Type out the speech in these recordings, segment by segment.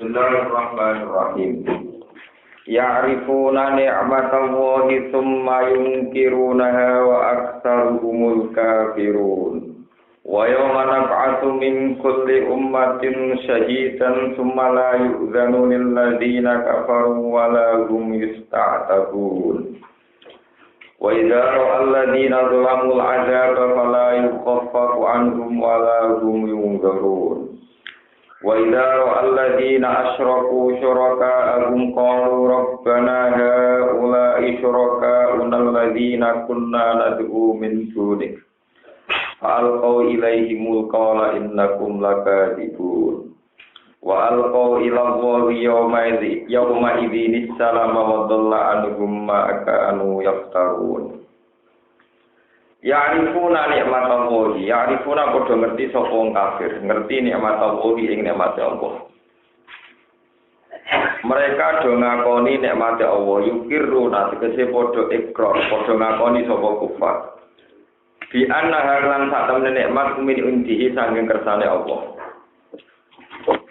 Bismillahirrahmanirrahim. Ya'rifuna ni'matallahi tsumma yunkirunaha wa aktsaruhumul kafirun. Wa yawma nab'atsu min kulli ummatin shahidan tsumma la yu'dzanu lil ladzina kafaru wa la hum yusta'tabun. Wa idza ra'al ladzina zalamul 'adzaba fala yukhaffafu 'anhum wa la hum yunzarun. Wa idza ra'al ladzina asyraku syuraka'ahum qalu rabbana haula'i syuraka'una alladzina kunna nad'u min dunik fa'alqaw ilaihimul qawla innakum lakadzibun wa alqaw ila Allahi yawma idzinis salama wa dhalla anhum ma kanu yaftarun. Ya'rifuna ni'matallahi, ya'rifuna padha ngerti sapa wong kafir, ngerti ni'matallahi ing nikmate Allah. Mereka do ngakoni nikmate Allah, yukiruna tegese padha ikrar, padha ngakoni sapa kufar. Bi anna halan sak temene nikmat min undihi sanging kersane Allah.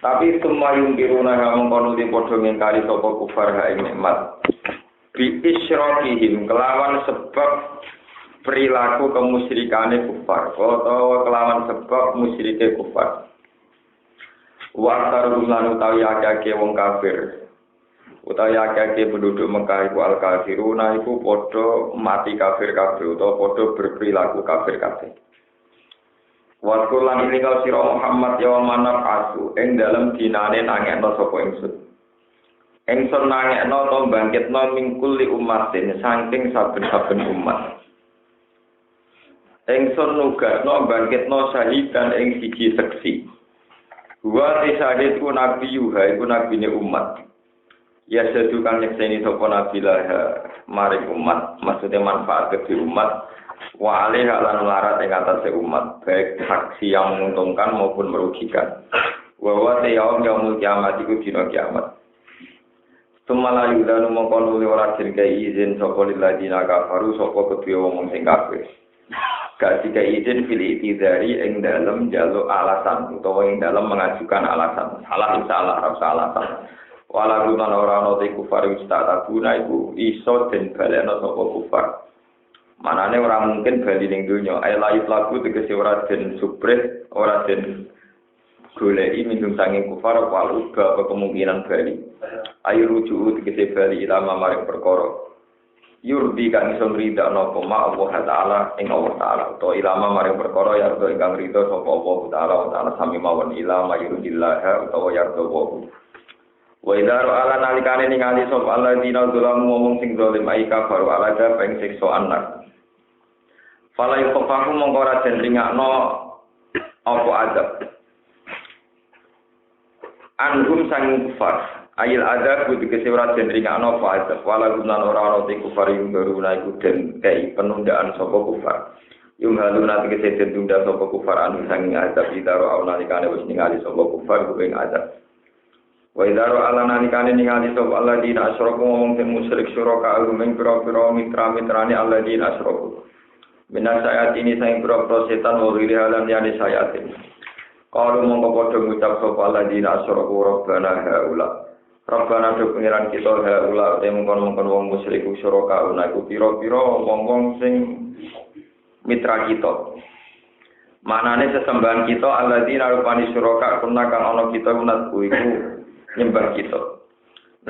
Tapi semua yukiruna mongkon di padha ngingkari sapa kufar ha ing nikmat. Bi isyrokihim kelawan sebab perilaku kemusyrikane kufar atau kelawan sebab musyrike kufar. Wa tarun lan utawi akeh wong kafir utawi akeh penduduk Mekah iku al kafiruna iku padha mati kafir kabeh utawa padha berperilaku kafir kabeh. Wa kulan ini kau sira Muhammad ya manaf asu ing dalem dinane nangekno sapa ingsun. Ingsun nangekno to bangkitno mingkuli umatin saking saben-saben umat. Engson nugasno bangkitno syahidan ing siji seksi. Wa tisahid ku nabi yuha iku nabine umat. Ya sedu kang nyekseni sapa nabi lah maring umat, maksudnya manfaat kedhi umat wa alih lan larat ing atase umat, baik saksi yang menguntungkan maupun merugikan. Wa yaumul kiamat iku dina kiamat. Sumala yudanu mongkon oleh ora dirkai izin sapa lilladzina kafaru sapa kedhe wong sing kafir. Gak jika izin pilih itidari yang dalam jalur alasan atau yang dalam mengajukan alasan salah alasan walau guna orang noti kufar ustad guna ibu iso dan baleno sopo kufar manane orang mungkin bali ning dunya layu lagu tegese ora den supres ora den goleki minum sanging kufar walau gak kemungkinan bali ayo rujuk tegese bali ilama maring perkara yurdi kang iso rida napa ma Allah taala ing Allah taala to ilama maring perkara yardo ingkang rida sapa Allah taala sami mawon ilama yurdillah utawa yardo wa idza ala nalikane ningali sapa alladzina dzalamu ngomong sing zalim ai kafir ala da peng siksa anak fala yufahu mongko ora den ringakno apa adab anhum sang kufar ayil ada kudu kesewara den ringakno fa wala gunan ora ana te kufar yung baru iku den kei penundaan sapa kufar yung haluna tegese den tunda sapa kufar anu sanging azab idaro ana nalikane wis ningali sapa kufar kuwi azab wa idaro ala nalikane ningali sapa alladzina asyraku ngomong ten musyrik syuraka ing pira-pira mitra-mitrane alladzina asyraku minas sayat ini sang pira-pira setan wa wili halan yani sayatin kalau mongko padha ngucap sapa alladzina asyraku rabbana haula Rabbana do pengiran kita haula te mongkon-mongkon wong musyrik syuraka unaku pira-pira wong-wong sing mitra kita. Manane sesembahan kita alladzina rupani syuraka kuna kang ana kita unatku iku nyembah kita.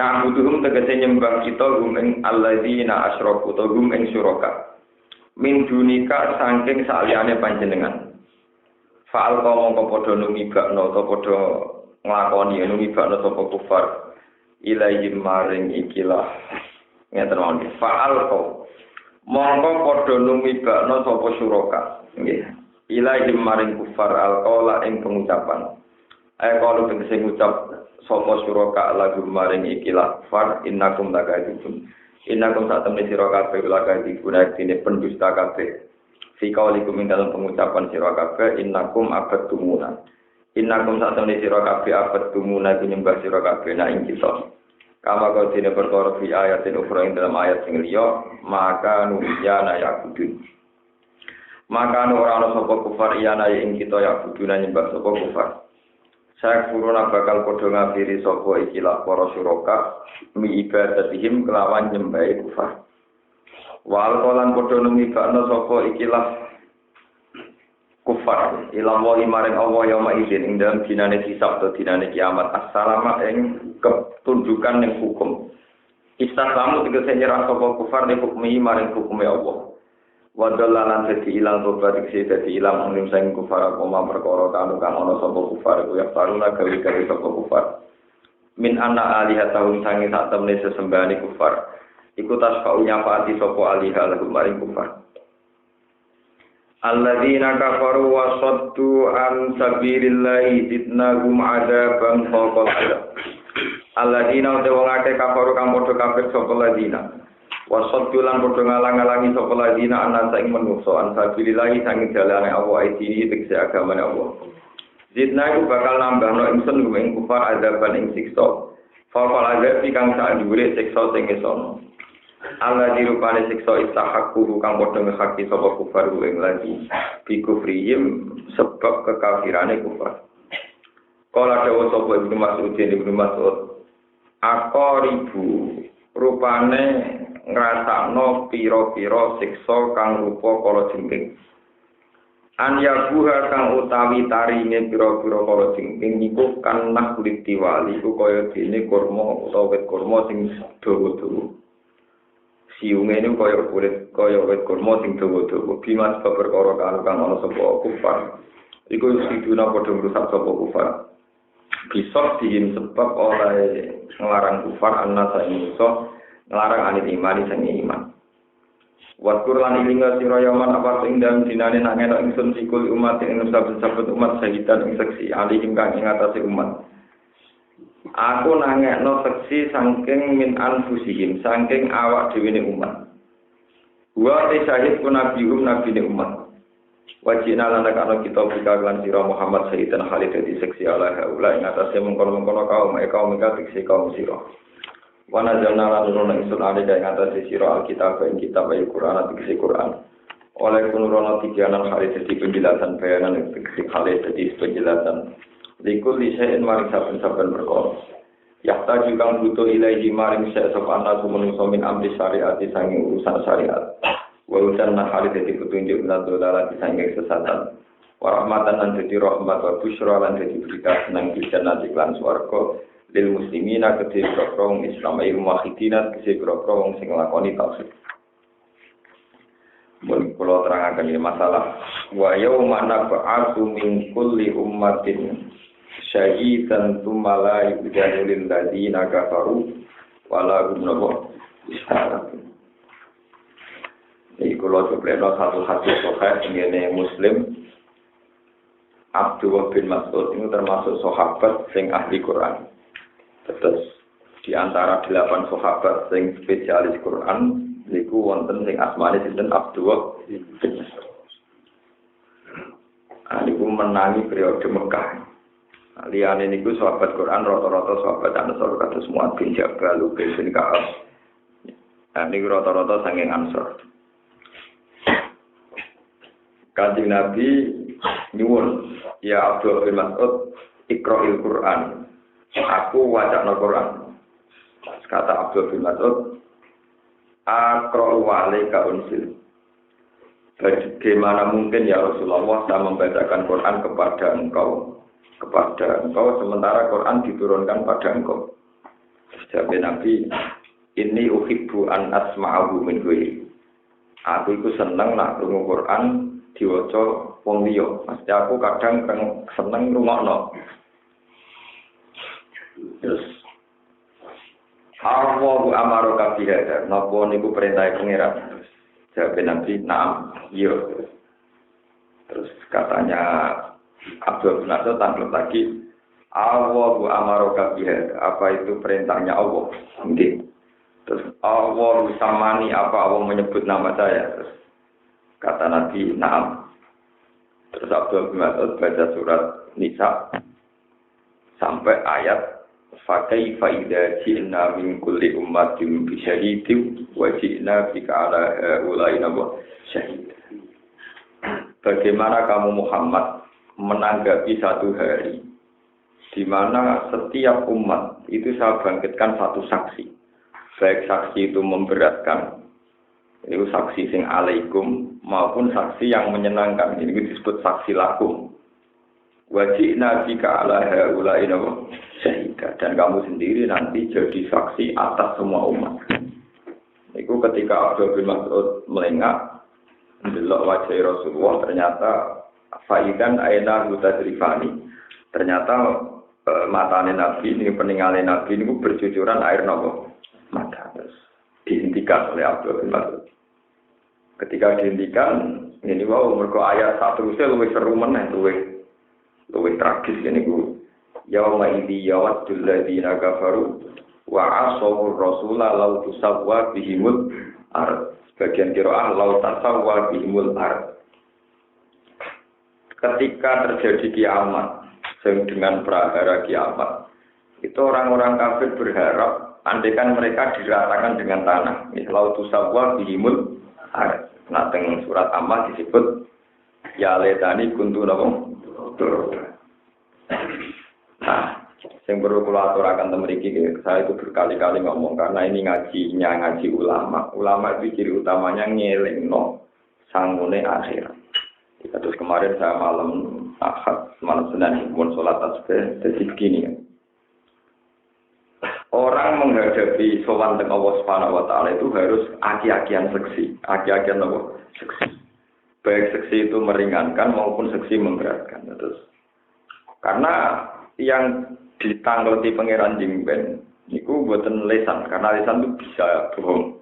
Nah butuhum tegese nyembah kita gumeng alladzina asyraku to gumeng syuraka. Min dunika saking saliyane panjenengan. Fa'al mongko padha numibakno to padha nglakoni numibakno sapa kufar. Ilaihim maring ikilah ngeten mawon fa'al ko mongko padha numibakno sapa syuraka nggih ilaihim maring kufar alqaula ing pengucapan kalau tegese ngucap sapa syuraka lagu maring ikilah far innakum lakadzibun innakum satamne sira kabeh lakadzibun dene pendusta kabeh fi qaulikum ing dalam pengucapan sira kabeh innakum abadtumuna innakum satamne sira kabeh abadtumuna nyembah sira kabeh na ing kita kama kau tidak perkara fi ayatin ukhra ing dalam ayat sing liya maka nuyana yakudun maka ora ana sapa kufar iyana ing kita yakudun nyembah sapa kufar Saya kuruna bakal padha ngafiri sapa ikilah para suraka mi ibadatihim kelawan nyembah kufar. Wal kolan padha numibakna sapa ikilah kufar ilang wa maring Allah yauma idzin ing dalem dinane hisab atau dinane kiamat assalama ing ketunjukan ning hukum. Istaslamu tegese nyerah sapa kufar ning hukmi maring hukume Allah. Wa dalalan dadi ilang tobat iki dadi ilang ing sing kufar koma perkara kang ana sapa kufar ku ya faruna gawe-gawe sapa kufar min anna alihatahum sange sak temne sesembahane kufar iku tasfa'u nyafaati sapa alihah lahum maring kufar alladzina kafaru wa saddu an sabilillahi zidnahum adzaban fawqa adzab alladzina wong akeh kafaru kang padha kafir sapa ladina wasabdulan padha ngalang-alangi sapa ladina ana ing manungsa an sabilillahi sange dalane Allah iki tegese agamane Allah. Zidna iku bakal nambahno ingsun ing kufar azaban ing siksa. Fafal azab kang sak dhuwure siksa sing esono. Allah dirupane siksa istahaqquhu kang padha ngehaki sapa kufar ing lagi bi kufrihim sebab kekafirane kufar. Kala dawuh sapa Ibnu Mas'ud aqaribu rupane ngrasakno pira-pira siksa kang rupa kala jengking. An yabuha kang utawi taringe pira-pira kala jengking niku kan nakulit diwali ku kaya dene kurma utawa wit kurma sing dawa-dawa. Siunge niku kaya wit kurma sing dawa-dawa. Bimas perkara kang ana sapa kufar. Iku siduna padha ngrusak sapa kufar. Bisa dihim sebab oleh nglarang kufar annasa ingso nglarang anit imani sing iman. Waskur lan ilinga sira yaman apa sing dalem dinane nak ngenok ingsun sikul umat ing saben-saben umat sahidan ing seksi alihim kang ing atase umat. Aku nangekno seksi saking min anfusihim saking awak dhewe umat. Wa sahid kunabihum nabine umat. Wajina lan kana kita buka lan sira Muhammad sahidan khalid di seksi ala haula ing atase mengkono-mengkono kaum kaum sira. Wana jana lan nurono ingsun ale kaya ngatasi sira alkitab ing kitab Al-Qur'an atau Quran. Oleh nurono tiganan hari dadi penjelasan bayanan ing hari dadi penjelasan. Likul lisain maring saben-saben perkara. Yakta juga butuh ilahi maring sapa ana manungsa min amri syariat sanging urusan syariat. Wa usan hari dadi petunjuk lan dolalah sanging sesatan. Wa rahmatan lan dadi rahmat wa busyra lan dadi berita senang jannah lan swarga. Lil muslimina kedhe prong Islam ayu muwahhidina kedhe prong sing nglakoni tauhid. Mun kula terangaken iki masalah wa yauma nab'atsu min kulli ummatin syahidan tsumma la yujadu lil ladina kafaru wala hum isharat. Iki kula coba satu hadis sahih ngene Muslim Abdullah bin Mas'ud itu termasuk sahabat sing ahli Quran. Terus di antara 8 sahabat sing spesialis Quran niku wonten sing asmane sinten Abdullah bin Mas'ud. Niku menangi periode Mekah. Liyane niku sahabat Quran rata-rata sahabat Ansor kados Mu'adz bin Jabal, Ubay bin Ka'ab. Niku rata-rata saking Ansor. Kanjeng Nabi nyuwun, ya Abdullah bin Mas'ud, ikra'il Quran. Aku wacana Quran. Kata Abdul bin Mas'ud, Aqra'u wa'alaika unsil. Bagaimana mungkin ya Rasulullah saya membacakan Quran kepada engkau sementara Quran diturunkan pada engkau. Jawab Nabi, ini uhibbu an asma'ahu min ghairi. Aku itu seneng nak krungu Quran diwaca wong liya. Mesti aku kadang seneng ngrungokno. Terus Allahu amaroka bihadar. Napa niku perintah pangeran? Jawab Nabi, "Na'am." Iya. Terus katanya Abdul bin Mas'ud tangkap lagi, Allahu amaroka bihadar. Apa itu perintahnya Allah? Mungkin. Terus Allah samani apa Allah menyebut nama saya? Terus kata Nabi, "Na'am." Terus Abdul bin Mas'ud baca surat Nisa sampai ayat Fakaifa idza ji'na min kulli ummatin bi syahidin wa ji'na bika 'ala ulaina syahid. Bagaimana kamu Muhammad menanggapi satu hari di mana setiap umat itu saya bangkitkan satu saksi. Baik saksi itu memberatkan, itu saksi sing alaikum, maupun saksi yang menyenangkan. Ini disebut saksi lakum. Wajib nabi ka'ala haulai syahida. Dan kamu sendiri nanti jadi saksi atas semua umat. Itu ketika Abdul bin Mas'ud melengak, mendelok wajah Rasulullah, ternyata faidan aina mutadrifani. Ternyata matane Nabi ini, peninggalan Nabi ini bercucuran air mata. Terus dihentikan oleh Abdul bin Mas'ud. Ketika dihentikan, ini mergo ayat satu luwih seru meneh, luwih tragis ini ku. Yauma idzi yawaddul ladzina kafaru wa asawur rasula law tusawwa bihimul ard. Sebagian qiraah law tasawwa bihimul ard. Ketika terjadi kiamat dengan prahara kiamat, itu orang-orang kafir berharap andaikan mereka diratakan dengan tanah. Law tusawwa bihimul ard. Nah, teng surat Ammah disebut ya letani kuntu napa. Nah, yang perlu kula aturaken mriki, saya itu berkali-kali ngomong karena ini ngaji ulama. Ulama itu ciri utamanya ngelingno sangune akhirat. Terus kemarin saya malam Senin pun sholat tasbih, jadi begini ya. Orang menghadapi sowan teng Allah Subhanahu wa taala itu harus aki-akian seksi. Aki-akian apa? Seksi. Baik seksi itu meringankan maupun seksi memberatkan. Terus karena yang ditangleti pangeran Jingben niku mboten lesan, karena lesan itu bisa bohong.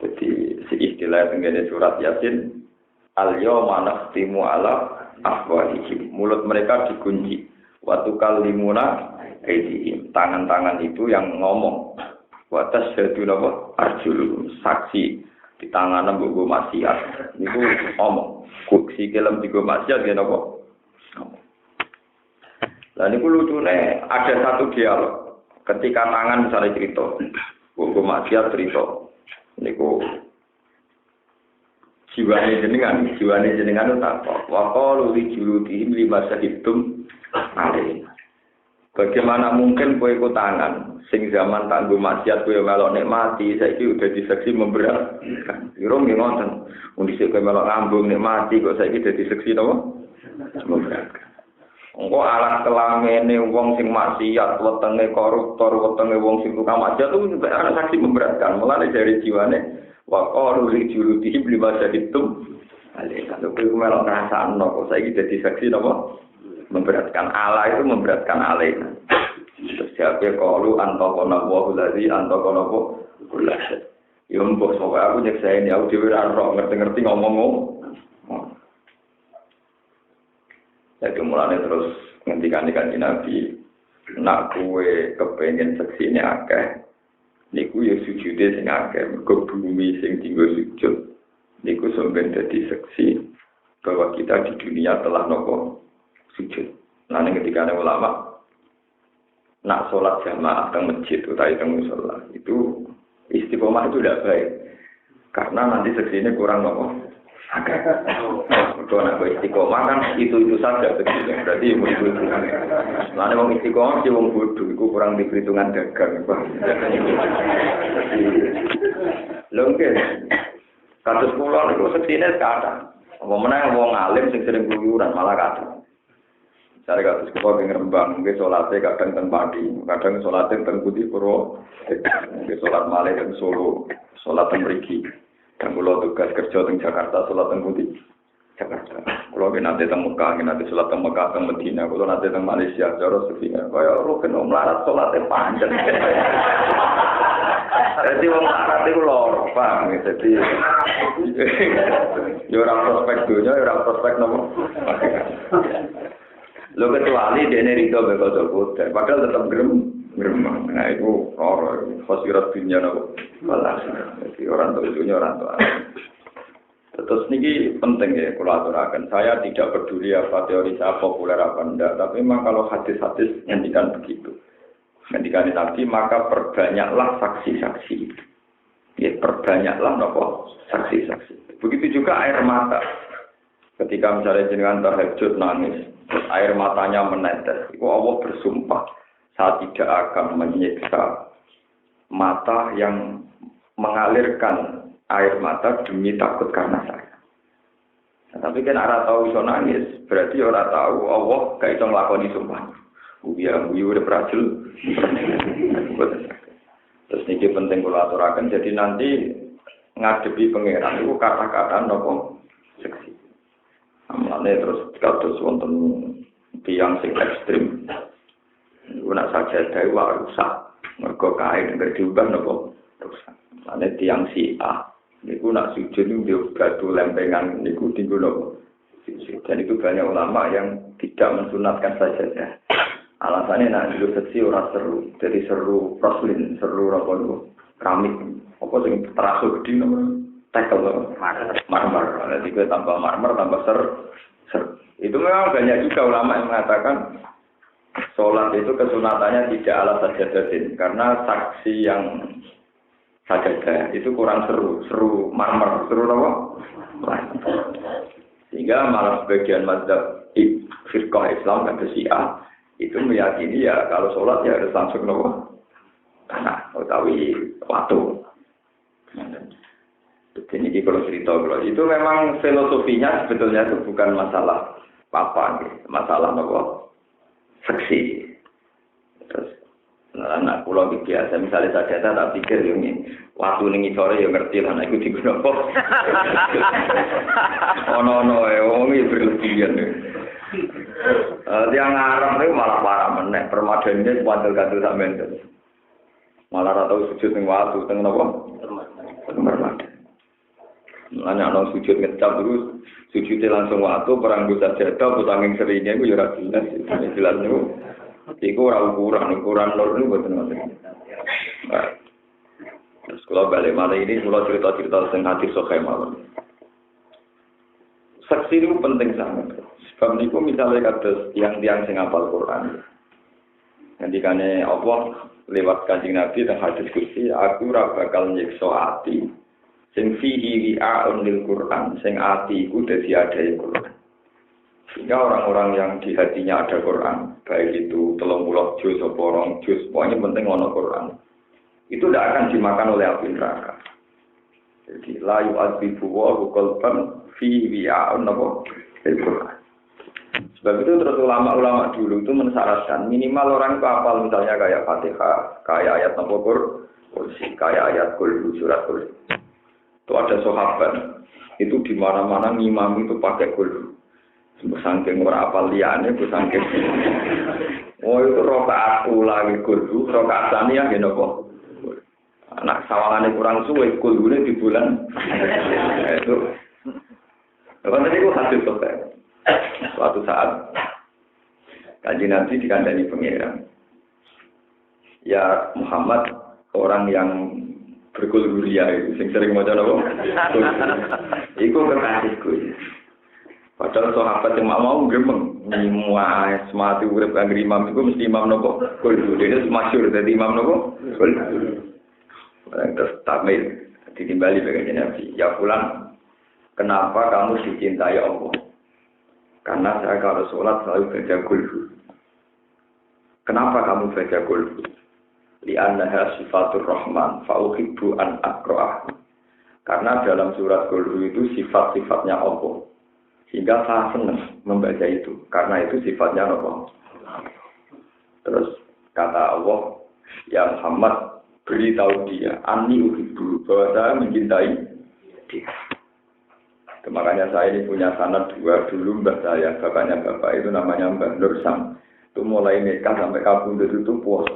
Jadi si istilah tengene surat Yasin al-yawma nakhtimu ala afwahihim. Mulut mereka dikunci. Wa tukallimuna aydihim. Tangan-tangan itu yang ngomong. Wa tasyhaduna arjuluhum. Saksi di tangan mbok maksiat. Niku ngomong. Kuksi kelem digo maksiat ya napa? Ngomong. Lah niku lucune ada satu dialog. Ketika tangan misalnya cerita, mbok maksiat cerita. Niku jiwane jenengan itu tak kok. Wa qalu li juludihim lima syahidtum alaihi. Bagaimana mungkin kowe ikut tangan sing zaman tanggo maksiat kowe melok nikmati saiki udah diseksi memberatkan. Kira nggih ngoten. Wong dhisik kowe melok ngambung nikmati kok saiki dadi seksi napa? Memberatkan. Engko alat kelamene wong sing maksiat, wetenge koruptor, wetenge wong sing tukang maksiat itu ana saksi memberatkan. Mulane dari jiwane wa qalu li juludihim lima syahidtum alaihi. Kalau kowe melok ngrasakno kok saiki dadi saksi napa? Memberatkan. Allah itu memberatkan alaih. Terus siapa qalu antaqana Allahu allazi antaqana kullu syai'. Ya mbok sok aku nyeksaini aku dhewe ora ngerti-ngerti ngomong. Jadi mulane terus ngendikan Nabi, nak kowe kepengin seksine akeh, niku ya sujude sing akeh, mergo bumi sing dienggo sujud niku sampeyan dadi seksi bahwa kita di dunia telah nopo sujud. Nah, ketika ada ulama nak sholat jamaah teng masjid utawi teng musala itu istiqomah itu tidak baik karena nanti seksinya kurang nopo. Kalau nak istiqomah kan itu saja seksinya berarti itu. Lalu orang istiqomah si wong bodoh itu kurang di perhitungan dagang. Longke kados kula niku seksine sekarang. Apa meneh wong alim sing sering keluyuran malah kadang. Cari kados kula ing Rembang, nggih salate kadang teng Pati, kadang salate teng Putih Puro, nggih salat malih teng Solo, salat teng mriki. Dan kula tugas kerja teng Jakarta, salat teng Putih Jakarta. Kula nate teng Mekah, nate salat teng Mekah teng Madinah, kula nate teng Malaysia, cara sefine kaya rukun melarat salate panjang. Jadi wong melarat iku loro, paham ya. Dadi yo ora prospek dunya, yo ora prospek nopo. Lo kecuali dene rido beko coba, padahal tetap geremang. Nah itu orang khosirat dunia nopo balas. Jadi orang tua dunia orang tua. Terus niki penting ya kalau aturakan. Saya tidak peduli apa teori saya populer apa enggak, tapi memang kalau hadis-hadis ngendikan begitu. Ngendikan Nabi maka perbanyaklah saksi-saksi. Ya perbanyaklah nopo saksi-saksi. Begitu juga air mata. Ketika misalnya jenengan tahajud nangis, air matanya menetes. Itu Allah bersumpah, saya tidak akan menyiksa mata yang mengalirkan air mata demi takut karena saya. Nah, tapi kan orang tahu iso nangis, berarti orang tahu Allah gak iso nglakoni sumpah. Uya udah berhasil. Terus niki penting kula aturaken, jadi nanti ngadepi pangeran itu kata-kata nopo seksi. Amane terus kados wonten tiyang sing ekstrem. Iku nak sajadah wae rusak. Mergo kain nek diubah nopo rusak. Ane tiyang Syiah niku nak sujud niku batu lempengan niku tinggu nopo. Dan itu banyak ulama yang tidak mensunatkan sajadah. Alasannya nak dulu seksi ora seru, jadi seru roslin, seru nopo keramik. Apa sing terasa gede nopo tekel marmer. Jadi gue tambah marmer tambah ser. Itu memang banyak juga ulama yang mengatakan sholat itu kesunatannya tidak ala sajadatin karena saksi yang sajadah itu kurang seru marmer, seru apa? Sehingga malah sebagian mazhab firqah Islam dan Syiah itu meyakini ya kalau sholat ya harus langsung nopo tanah utawi waktu. Jadi kalau cerita itu memang filosofinya sebetulnya itu bukan masalah apa, masalah nopo seksi. Terus, anak pulau biasa, misalnya saya tak pikir ini waktu nih sore ya ngerti lah, aku digunakan kok. Oh ini berlebihan. Tiang Arab itu malah parah menek, permadaninya sepanjang-panjang sampai itu. Malah ratau sujud yang waktu, tengah apa? Permadani. Nanya orang sujud ngecap terus, sujudnya langsung waktu, perang dosa jatuh, pusangin seringnya itu ya jelas. Jelas itu ukuran nur itu buat nonton. Terus kalau balik malah ini, kalau cerita-cerita tentang hati sokhemah. Saksi itu penting sangat. Sebab itu misalnya kata tiang-tiang sing hafal Quran. Ngendikane Allah lewat Kanjeng Nabi dan hadis kursi, aku ora bakal nyiksa ati sing fihi wi'a'un lil Quran, sing ati iku dadi adahe Quran. Sehingga orang-orang yang di hatinya ada Quran, baik itu 30 juz atau 2 juz, pokoknya penting ono Quran. Itu tidak akan dimakan oleh api neraka. Jadi la yu'adzibu wa qalban fi wi'a'un lil Quran. Sebab itu terus ulama-ulama dulu itu mensyaratkan minimal orang itu hafal misalnya kayak Fatihah, kayak ayat kursi, kayak ayat surat kursi. Itu ada sahabat, itu di mana-mana ngimam itu pakai kulhu. Sangking ora apal liyane, sangking. Oh itu rakaat ulangi kulhu, rakaat saniyah ya napa? Anak sawangane kurang suwe kulhune di bulan. Itu. Kalau tadi gua hasil selesai. Suatu saat Kanjeng Nabi dikandani pangeran. Ya Muhammad orang yang berkulhuria itu sing sering maca napa? Iku kekasihku. Padahal sahabat yang mau gemeng muah semati urip kang imam iku mesti imam napa? Kulhu. Dene masyhur dadi imam napa? Kulhu. Terus tamil ditimbali bagian Nabi. Ya pulang, kenapa kamu dicintai Allah? Karena saya kalau sholat selalu baca kulhu. Kenapa kamu baca kulhu? Li'annaha sifatur rahman fa'uhibbu an aqra'ah. Karena dalam surat kulhu itu sifat-sifatnya Allah. Sehingga saya senang membaca itu. Karena itu sifatnya Allah. Terus kata Allah, ya Muhammad, beritahu dia, anni uhibbu, bahwa saya mencintai dia. Makanya saya ini punya sanad 2 dulu mbah saya, bapaknya bapak itu namanya Mbah Nur Sam. Itu mulai nikah sampai kabundut itu puasa.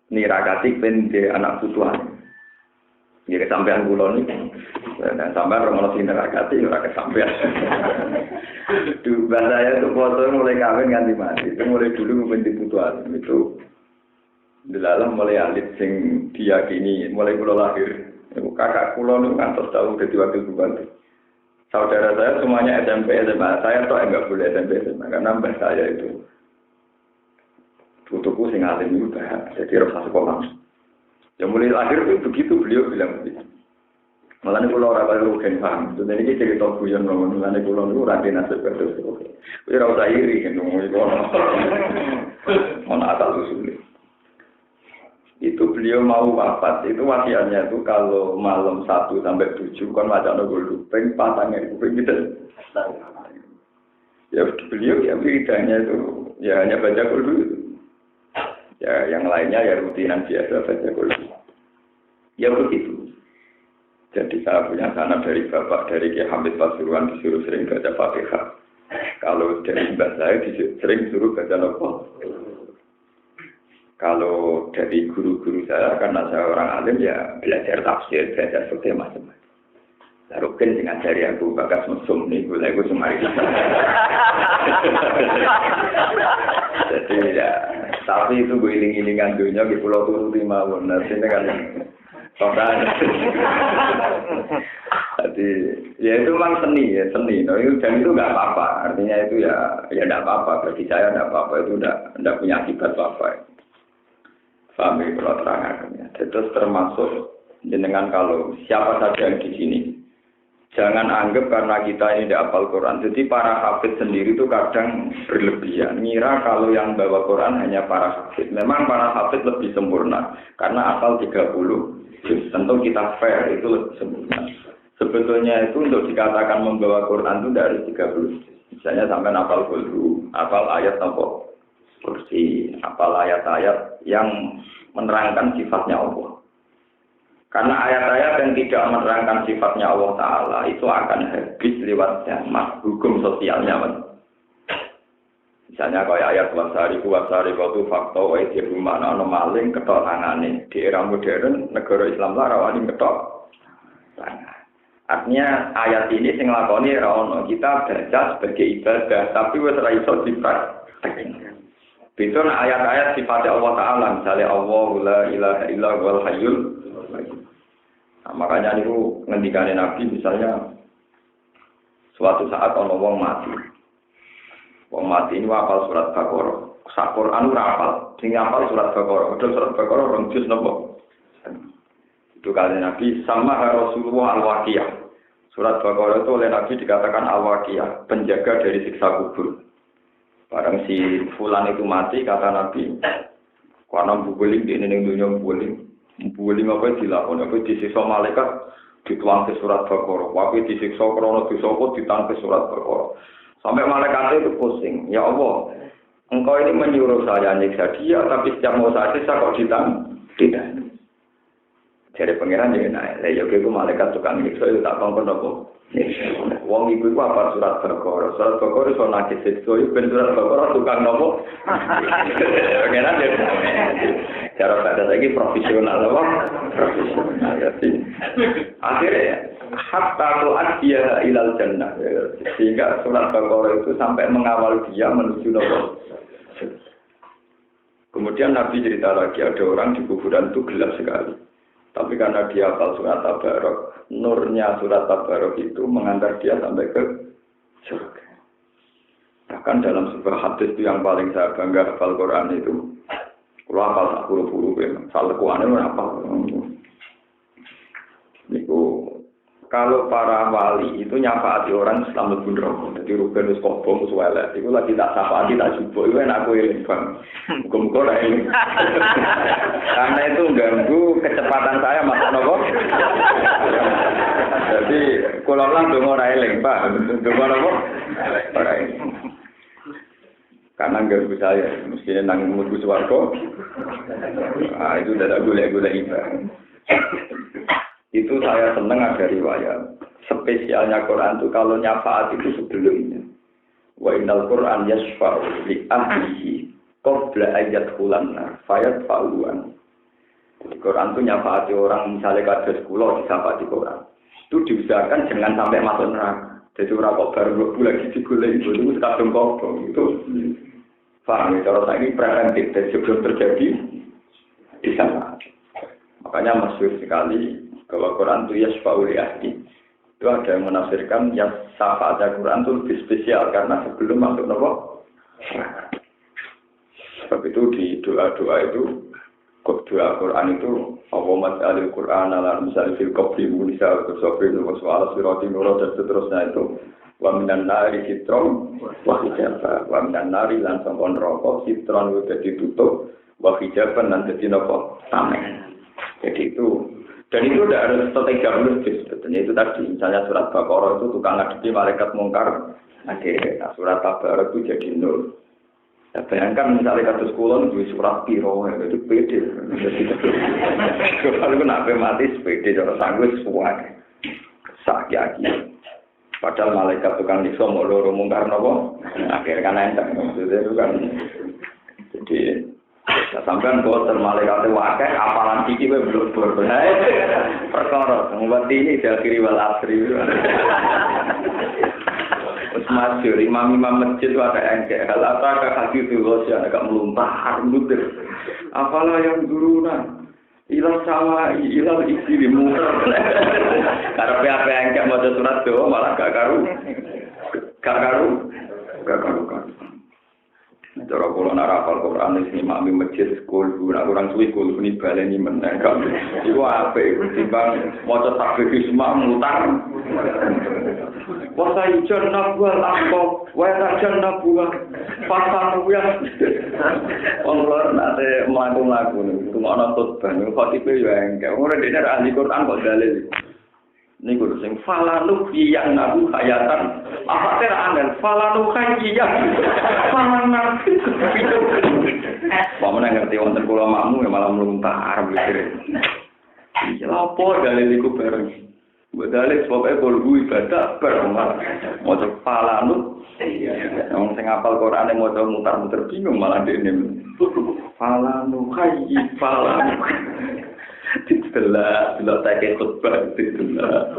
Nirakati pende anak putuan. Jadi sampean kula niki. Dan sampean romono sing nirakati ora kesampean. Mbah saya itu puasa mulai kawin nganti mati. Itu mulai dulu pende putuan itu. Delalah mulai alit sing diyakini mulai kula lahir. Kakak kula niku kantos tahu dadi wakil bupati. Saudara saya semuanya SMP, SMA. Saya toh enggak boleh SMP, SMA. Karena mbah saya itu putuku sing alim itu jadi rasa sekolah. Ya mulai lahir itu begitu beliau bilang begitu. Malah kula ora kaya rugen paham. Dene iki cerita guyon ngono, malah kula niku ora nasib terus. Kowe ora usah iri ngono iku. Ono asal usul. Itu beliau mau wafat, itu wasiatnya itu kalau malam 1 sampai 7 kan wacana gol ping patangnya itu ping gitu. Ya beliau ya wiridanya itu ya hanya baca gol dulu. Ya yang lainnya ya rutinan biasa baca gol. Ya begitu. Jadi saya punya sanad dari bapak dari Kiai Hamid Pasuruan disuruh sering baca Fatihah. Kalau dari mbak saya sering suruh baca apa? Kalau dari guru-guru saya karena saya orang alim ya belajar tafsir, belajar fikih macam-macam. Lalu kan dengan dari aku bagas mesum nih, gue lagi semari. Jadi ya, tapi itu gue iling-ilingan dunia di Pulau Turu lima benar sini kan. Soalnya, jadi ya itu memang seni ya seni. No, dan itu nggak apa-apa. Artinya itu ya nggak apa-apa. Bagi saya nggak apa-apa itu nggak punya akibat apa-apa. Kami kalau terangkan ya. Terus termasuk jenengan kalau siapa saja yang di sini, jangan anggap karena kita ini tidak hafal Quran. Jadi para hafid sendiri itu kadang berlebihan. Ngira kalau yang bawa Quran hanya para hafid. Memang para hafid lebih sempurna karena hafal 30. Tentu kita fair itu lebih sempurna. Sebetulnya itu untuk dikatakan membawa Quran itu dari 30. Misalnya sampai hafal dulu, hafal ayat apa? Kursi, hafal ayat-ayat yang menerangkan sifatnya Allah. Karena ayat-ayat yang tidak menerangkan sifatnya Allah Ta'ala itu akan habis lewat zaman hukum sosialnya. Misalnya kayak ayat wasari itu fakta wa itu mana maling ketok tangane. Di era modern negara Islam lah rawani ketok tangan. Artinya ayat ini sing lakoni ra ono kita baca sebagai ibadah tapi wis ra iso dipraktekkan. Betul ayat-ayat sifatnya Allah Ta'ala misalnya Allah la ilaha illa wal hayyul. Nah, makanya niku ngendikane Nabi misalnya suatu saat ono wong mati. Wong mati ini hafal surat Baqarah. Sak Quran ora hafal, sing hafal surat Baqarah. Padahal surat Baqarah rong juz napa? Itu kali Nabi sama Rasulullah Al-Waqiah. Surat Baqarah itu oleh Nabi dikatakan Al-Waqiah, penjaga dari siksa kubur. Barang si fulan itu mati kata Nabi, karena bubuling di ini dunia bubuling apa dilakoni, apa disiksa malaikat dituang ke surat Baqarah, apa disiksa krono disoko ditang ke surat Baqarah. Sampai malaikat itu pusing, ya Allah, engkau ini menyuruh saya nyiksa dia, tapi setiap mau saya siksa kok ditang? Tidak. Jadi pengiran jadi naik. Ya itu malaikat tukang nyiksa itu tak kongkong apa? Wong iku apa surat Baqarah. Surat Baqarah iso nagih siksa itu ben surat Baqarah tukang nopo? Pengiran jadi cara baca lagi profesional apa? Profesional. Jadi akhirnya hatta tu'ad dia ilal jannah. Sehingga surat Baqarah itu sampai mengawal dia menuju nopo. Kemudian Nabi cerita lagi ada orang di kuburan itu gelap sekali. Tapi karena dia hafal surat Tabarok, nurnya surat Tabarok itu mengantar dia sampai ke surga. Bahkan dalam sebuah hadis itu yang paling saya bangga hafal Quran itu, kalau hafal tak buru-buru, salah kuannya apa? Niku kalau para wali itu nyafaati orang Islam lebih rokok, jadi Ruben Uskobong Uswelek, itu lagi tak syafaati tak jubuk, itu enak aku iling bang, muka-muka ini. Karena itu ganggu kecepatan saya masuk nopo. Jadi kalau lang dongo ora eling, Pak, dongo nopo? Ora eling. Karena ganggu saya, mestinya nang mlebu swarga. Ah itu udah gula-gula ibadah. Itu saya senang ada riwayat. Spesialnya Quran itu kalau nyafaat itu sebelumnya. Wa innal Qur'an yashfa'u li ahlihi qabla ayat hulanna fayat fa'luan. Jadi Quran itu nyafaati orang misalnya kados kula disyafaati Quran. Itu diusahakan jangan sampai masuk neraka. Jadi ora kok baru lagi digoleki itu kadung kok itu. Paham ya, kalau ini preventif dan sebelum terjadi disyafaati. Makanya masyhur sekali bahwa Quran itu yasfa'u li ahli. Itu ada yang menafsirkan yang syafaat Quran itu lebih spesial karena sebelum masuk neraka. Sebab itu di doa-doa itu dua Quran itu awamat al-Quran ala misal fil qabri munisa kusofin wa su'ala sirati nura dan seterusnya itu wa minan nari sitron wa hijaba wa minan nari lan sampun rokok sitron udah ditutup wa hijaban dan jadi nopo tameng. Jadi itu dan itu tidak harus strategi logis sebetulnya itu tadi misalnya surat Baqarah itu tukang ngadepi malaikat mungkar surat Tabarak itu jadi nol. Ya, bayangkan misalnya kasus kulon di surat piro itu pede. Kalau nak mati pede cara sanggup suwak. Sakit. Padahal malaikat tukang nyiksa mau loro mungkar nopo. Akhirnya kan enteng maksudnya itu kan. Jadi sampean boten malaikat wae apalan iki wae blur-blur. Perkara ngomong ini diakhiri wal asri. Masyur, imam-imam masjid itu ada engkek. Hal ataka hadis itu Rosya agak melumpah, muter. Apalah yang duruna, ilah sama, ilah isi di muter. Karena apa engkek mau surat doa malah gak karu. Cara kalau nak hafal Quran ini imam masjid sekolah, nak kurang suwi sekolah ini baleni meneng. Iku apa? Timbang maca takbir semua mutar. Wasa ijon nabuah lampo, wasa ijon nabuah pasang ya. Orang nanti melaku itu mau nonton banyu, khotibnya ya enggak. Orang ini ahli Quran kok dalil. Ini guru sing falanu yang nabu hayatan. Apa tera angel falanu kajian. Falanu. Paman ngerti wonten kula makmu malah mluntar mikir. Iki apa dalil iku bareng. Badale sebab kolbu ibadah bareng maca falanu. Wong sing hafal Quran maca mutar-mutar bingung malah dene. Falanu kaji falanu. Setelah tak khutbah setelah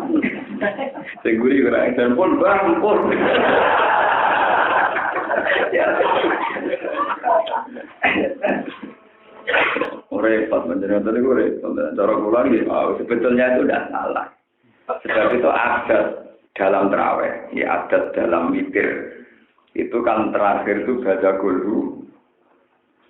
seguri orang telepon bang pun repot menjadi tadi gue repot cara pulang gitu sebetulnya itu tidak salah sebab itu adat dalam terawih ya adat dalam witir itu kan terakhir itu baca gulu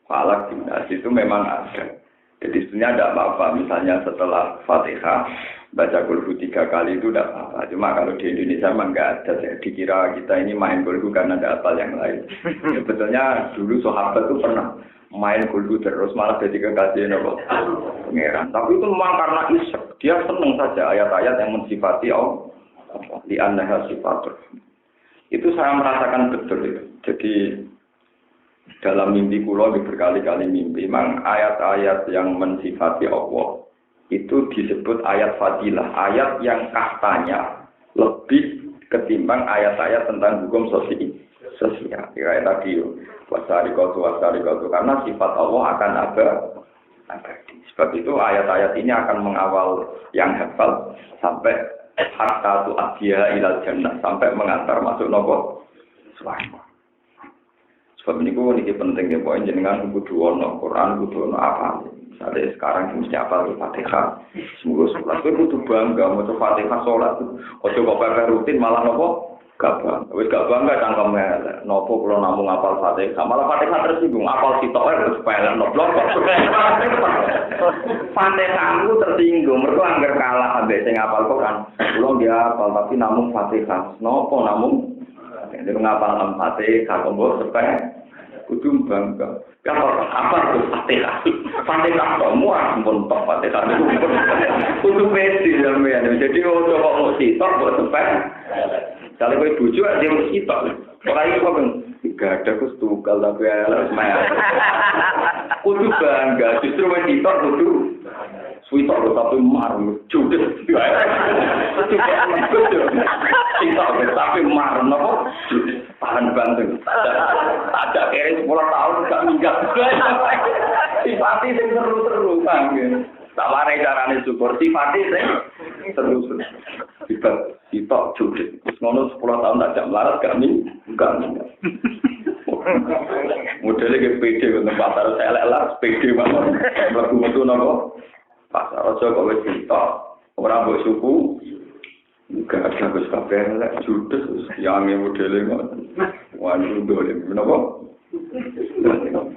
falak gimnas itu memang ada. Jadi sebenarnya tidak apa-apa, misalnya setelah Fatihah, baca kulhu 3 kali itu tidak apa-apa. Cuma kalau di Indonesia memang nggak ada, saya dikira kita ini main kulhu karena ada hafal yang lain. Ya, betulnya dulu sahabat itu pernah main kulhu terus, malah ketika kasih nopo pangeran. Tapi itu memang karena isyak, dia senang saja ayat-ayat yang mensifati Allah. Di annaha sifatur. Itu saya merasakan betul itu. Jadi dalam mimpi kula berkali-kali mimpi, memang ayat-ayat yang mensifati Allah itu disebut ayat fadilah, ayat yang kastanya lebih ketimbang ayat-ayat tentang hukum sosial. Kayak tadi, wasarikotu, karena sifat Allah akan abadi. Sebab itu ayat-ayat ini akan mengawal yang hafal sampai hatta tu'adiyah ilal jannah, sampai mengantar masuk nopo swarga. Sebab ini penting ya, poin jenengan kudu ono Quran, kudu ono apa. Misalnya sekarang mesti apa Fatihah, semoga sholat itu kudu bangga, mau Fatihah sholat itu, kok pakai rutin malah nopo gak bangga, gak bangga cangkemnya, nopo kalau namung apal Fatihah, malah Fatihah tersinggung, apal sitok harus supaya noblok. Fatihah itu tersinggung, mereka anggar kalah sampai sing apal kok kan, belum dia apal tapi namung Fatihah, nopo namung. Jadi ngapal Fatihah, kok supaya kudu bangga. Apa itu Fatihah? Fatihah semua pun top Fatihah itu kudu pede sampean. Jadi ojo kok mau sitok kok supaya kalau kowe bojo aja mesti sitok. Ora iso kok gak ada kus tunggal tapi ala semaya. Kudu bangga, justru wis sitok kudu suwitok lho tapi marung judes. Sitok tapi marung apa? Tahan banting. Ada kere 10 tahun gak minggat. Sifati sing seru-seru kan. Tak warai carane syukur sifati sing seru-seru. Sitok judes. Ngono 10 tahun tak jam larat gak minggat. Modelnya ke PD untuk pasar elek lah, PD banget. Melaku metu nopo. Pasar aja kok wis sitok. Ora mbok suku. Gak ada wis kabeh elek judes yang modele ngono. Waduh dole menapa?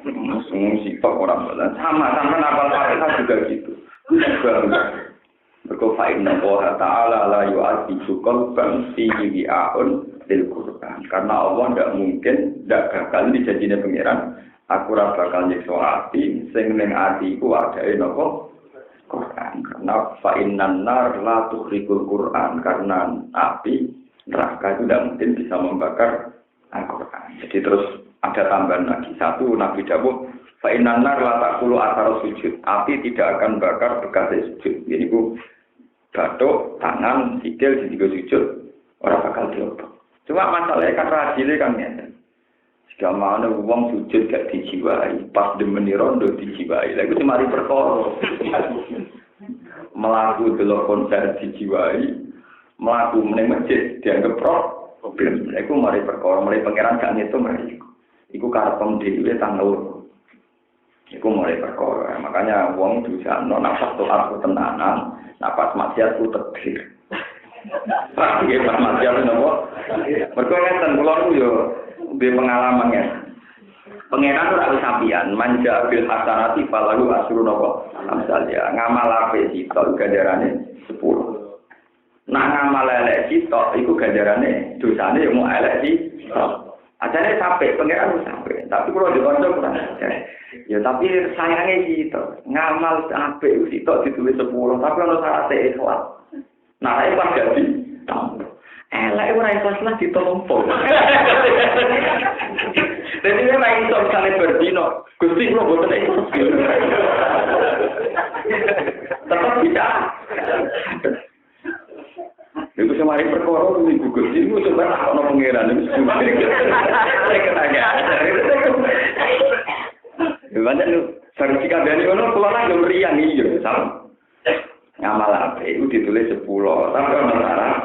Langsung sitok ora bolan. Sama apal Fatihah gitu. Berkofain Allah Ta'ala la yu'adhibu qalban fihi wi'a'un lil Qur'an. Karena Allah tidak mungkin, tidak bakal dijanjinya pengiran. Aku bakal nyiksa hati, sing ning atiku adae napa Quran. Karena fa'innan nar la tuhrikul Quran. Karena api neraka itu tidak mungkin bisa membakar Al-Quran. Jadi terus ada tambahan lagi. Satu, Nabi dawuh fa'innan nar la taqulu athar sujud. Api tidak akan bakar bekas sujud. Jadi ku batuk, tangan, sikil, juga sujud, orang bakal diobok. Cuma masalahnya kan rajile kan ya. Jika mana uang sujud gak dijiwai, pas demeni rondo dijiwai. Lalu cuma perkara. Melaku delok konser dijiwai, melaku meneng masjid dianggap problem. Lalu mari perkara, mari pangeran gak ngitung mari. Iku karepem dhewe tanggal. Iku mulai perkara. Makanya wong bisa nafas toat ku tenanan, nafas maksiat ku tegir. Pak iki pas maksiat nopo? Mergo ngeten kula ku yo duwe pengalaman ya. Pengenan ora wis sampeyan, manja bil hasanati falahu asru nopo? Amsalnya ngamal ape sitok ganjarane 10. Nah ngamal elek sitok iku ganjarane dosane yo mung elek sitok. Acaranya sampai, pengiran sampai. Tapi kalau di kantor kurang ajar. Ya tapi sayangnya gitu. Ngamal sampai itu ditulis 10. Tapi kalau syaratnya ikhlas. Nah, saya pas jadi. Elek orang ikhlas lah ditompok. Jadi memang itu misalnya berdino. Gusti lo buatan ikhlas. Tetap bisa. Iku semari perkara iki gugus iki coba ana pangeran iki saya ketanya. Gimana lu sertifikat dari ono kula nang mriyang iki yo sam. Ngamal apa itu ditulis 10 tapi ono syarat.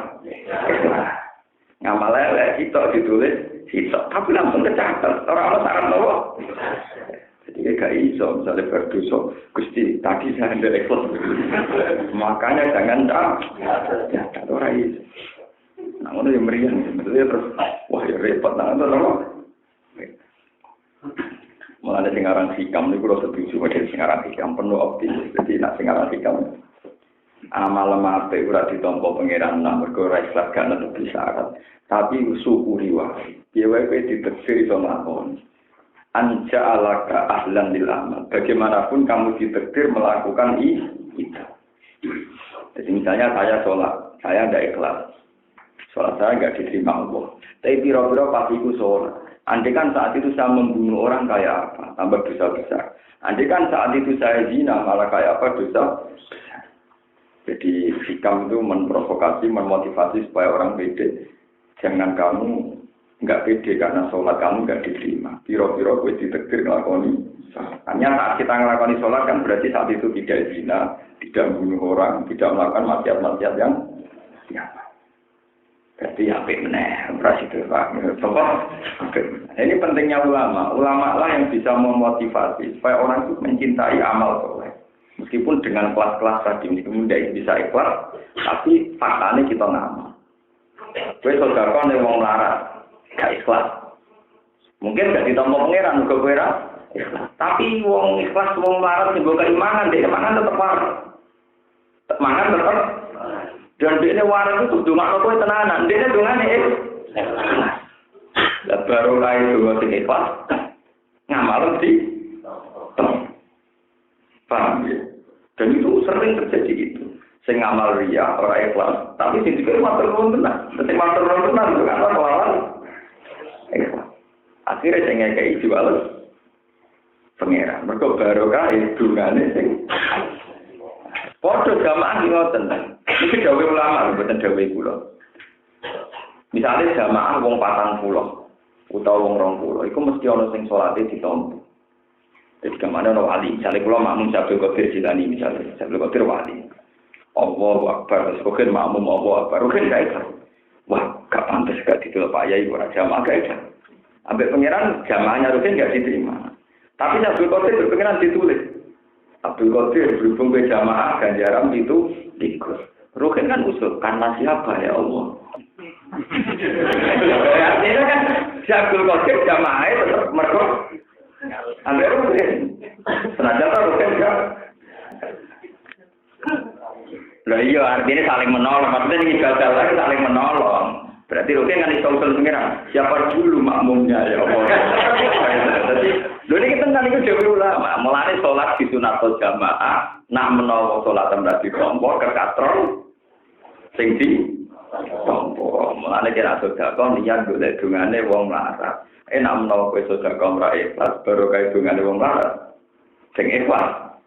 Ngamal elek itu ditulis sitok tapi langsung kecatat ora ono syarat apa. Jadi gak iso misalnya berdosa Gusti tadi saya ada ikhlas makanya jangan tak orang iso nah itu yang meriah sebetulnya terus wah ya repot nah itu apa malah ada singaran hikam ini kalau setuju ada singaran hikam penuh optimis jadi nak singaran hikam amal mati udah ditompo pengiran nah bergerak ikhlas gak ada syarat tapi syukuri wae dia wae diteksir iso nglakoni anja alaka ahlan lil amal. Bagaimanapun kamu ditakdir melakukan itu. Jadi misalnya saya sholat, saya tidak ikhlas. Sholat saya tidak diterima Allah. Tapi pira-pira pastiku sholat. Andai kan saat itu saya membunuh orang kayak apa? Tambah dosa besar. Andai kan saat itu saya zina malah kayak apa dosa besar. Jadi hikam itu memprovokasi, memotivasi supaya orang pede. Jangan kamu enggak pede karena sholat kamu enggak diterima. Piro-piro gue ditakdir ngelakoni. Hanya saat kita ngelakoni sholat kan berarti saat itu tidak zina, tidak bunuh orang, tidak melakukan maksiat-maksiat yang siapa. Berarti apik meneh, berarti itu Pak. Ini pentingnya ulama. Ulama lah yang bisa memotivasi supaya orang itu mencintai amal soleh. Meskipun dengan kelas-kelas tadi meskipun tidak bisa ikhlas, tapi faktanya kita ngamal. Gue sodako nih wong larat. Gak ikhlas. Mungkin gak ditompo pangeran juga kira ikhlas. Tapi wong ikhlas wong larat sing keimanan, dia mangan tetep waras. Mangan tetep. Dan dia waras itu dongakno kowe tenanan, dia dongane ikhlas. Lah baru lae donga sing ikhlas. Ngamal mesti paham ya. Dan itu sering terjadi itu. Sing ngamal riya ora ikhlas, tapi sing dikira matur nuwun tenan. Sing matur nuwun tenan kok ora lawan. Akhirnya saya ngekei jualan pengeran. Mereka barokah hidungannya sing. Podo jamaah ini ngoten. Ini dawe ulama, bukan dawe kula. Misalnya jamaah wong 40 utawa wong 20, itu mesti ana sing salate ditampa. Jadi kemana ana wali, misalnya kula makmum Sabtu Qadir Jilani misalnya, Sabtu Qadir wali. Allahu Akbar, terus kok makmum Allahu Akbar, kan gak ikhlas. Wah, gak pantas gak ditelok Pak Yai ora jamaah gak ikhlas. Ambek pangeran jamaahnya rutin gak diterima. Tapi Abdul Qadir berpengeran ditulis. Abdul Qadir berhubung ke jamaah ganjaran itu ikut. Rukin kan usul karena siapa ya Allah. Artinya kan si Abdul Qadir jamaahnya tetap mereka. Ambek rukin. Senajan rukin gak. Lah iya artinya saling menolong. Maksudnya ini gagal lagi saling menolong. Berarti oke kan iso-iso pengiran. Siapa dulu makmumnya ya Allah. Jadi lho ini kita kan itu jauh ulama. Mulane salat di sunatul jamaah, nak menawa salat ora ditompo kekatrol sing di tompo. Mulane kira sedekah niat golek dungane wong larat. Nak menawa kowe sedekah ora ikhlas baru kae dungane wong larat. Sing ikhlas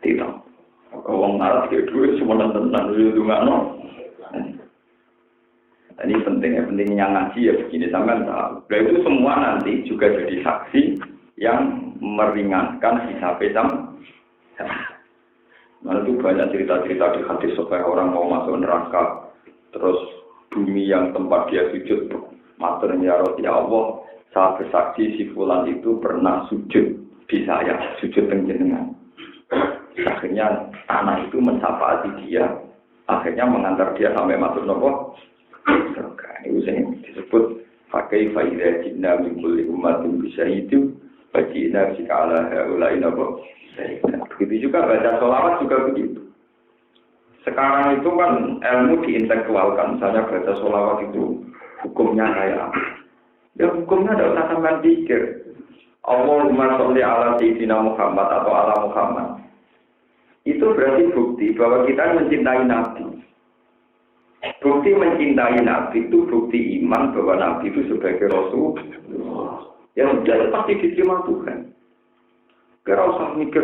ditompo. Wong larat iki duwe semono tenan yo dungano. Ini pentingnya ngaji ya begini sampai tahu. Nah itu semua nanti juga jadi saksi yang meringankan hisab-hisab. Nah itu banyak cerita-cerita di hadis supaya orang mau masuk neraka, terus bumi yang tempat dia sujud, maturnya ya Allah, saya bersaksi si fulan itu pernah sujud di saya, sujud penjenengan. Akhirnya tanah itu mensafaati dia, akhirnya mengantar dia sampai masuk neraka. Ini yang disebut pakai faidah jinna min kulli ummatin bisa itu bagi nafsi kala haulai nabo. Begitu juga baca sholawat juga begitu. Sekarang itu kan ilmu diintelektualkan, misalnya baca sholawat itu hukumnya kayak apa? Ya hukumnya ada usah sampai pikir. Allahumma sholli ala sayyidina Muhammad atau ala Muhammad. Itu berarti bukti bahwa kita mencintai Nabi. Bukti mencintai Nabi itu bukti iman bahwa Nabi itu sebagai Rasul. Ya sudah pasti diterima Tuhan. Kira usah mikir,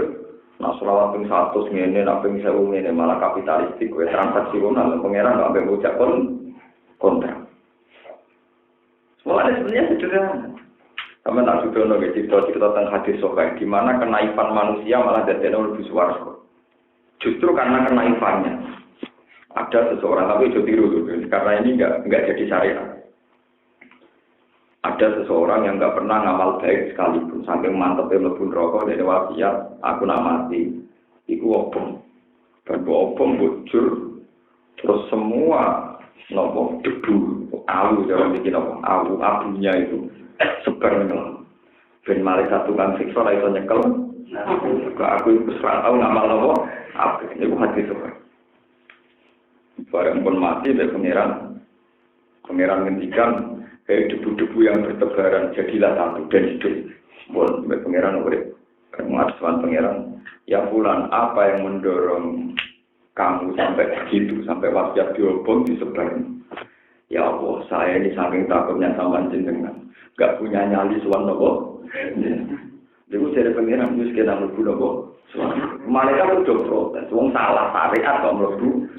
nah selawat ping 100 ngene, nak ping 1000 ngene malah kapitalistik, kowe transaksional, pangeran nggak ambil ucap kontrak. Semuanya sebenarnya sederhana. Sama tak sudah nggak cerita tentang hadis sokai, di mana kenaifan manusia malah dadekno lebih swarga. Justru karena kenaifannya. Ada seseorang, tapi itu tiru karena ini enggak jadi syariat. Ada seseorang yang enggak pernah ngamal baik sekalipun, sampai mantepnya mlebu neraka dari wasiat, aku nak mati, iku obong. Dan obong bocor, terus semua nopo debu, awu jangan bikin nopo awu abunya itu sebar nol. Ben mari satu kan siksa ra iso nyekel. Aku itu serang tahu ngamal nopo, apa ini hati sebar. Barang pun mati dari pangeran ngendikan debu-debu yang bertebaran jadilah satu dan hidup. Pun pangeran urip mengatakan pangeran ya fulan apa yang mendorong kamu sampai begitu sampai wasiat diobong disebar. Ya Allah saya ini saking takutnya sama jenengan gak punya nyali suan nopo. Jadi saya pangeran wis kena mlebu nopo. Malaikat udah protes, wong salah syariat kok mlebu.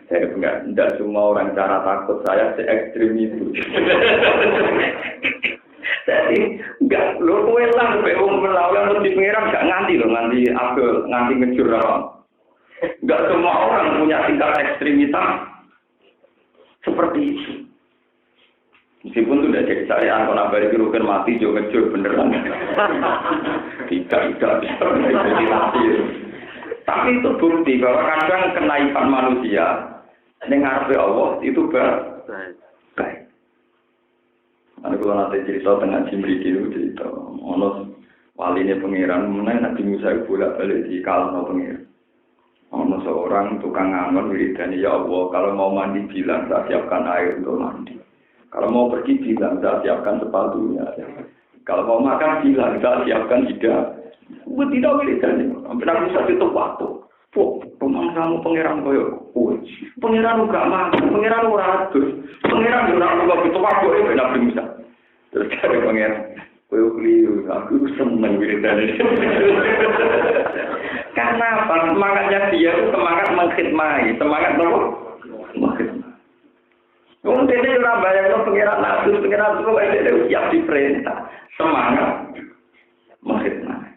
Saya enggak semua orang cara takut saya se-ekstrim itu. Jadi enggak lho kowe lah mbek wong melawan mesti pengiran enggak nganti lho nganti ngejur apa. Enggak semua orang punya tingkat ekstremitas seperti itu. Meskipun sudah jadi syariat kalau nambah rugen mati juga ngejur beneran. Tidak jadi mati. Tapi itu bukti bahwa kadang kenaifan manusia yang ngarepe Allah itu baik. Ana kula nate cerita tengah Jimri itu cerita ono waline pangeran meneh Nabi Musa bolak-balik di kalno pangeran. Ono seorang tukang ngangon wiridane ya Allah kalau mau mandi bilang saya siapkan air untuk mandi. Kalau mau pergi bilang saya siapkan sepatunya. Kalau mau makan bilang saya siapkan hidangan. Tidak wiridane. Nabi Musa itu waktu. Pemang kamu pangeran koyo kowe. Pangeran gak mampu, pangeran ora adus. Pangeran ora kok itu wae kok Nabi Musa. Terus kare pangeran, kowe kliru, aku seneng wiridane. Karena apa? Semangatnya dia itu semangat mengkhidmati, semangat nopo? Mengkhidmati. Wong dene ora bayangno pangeran adus, pangeran kok dene siap diperintah. Semangat mengkhidmati.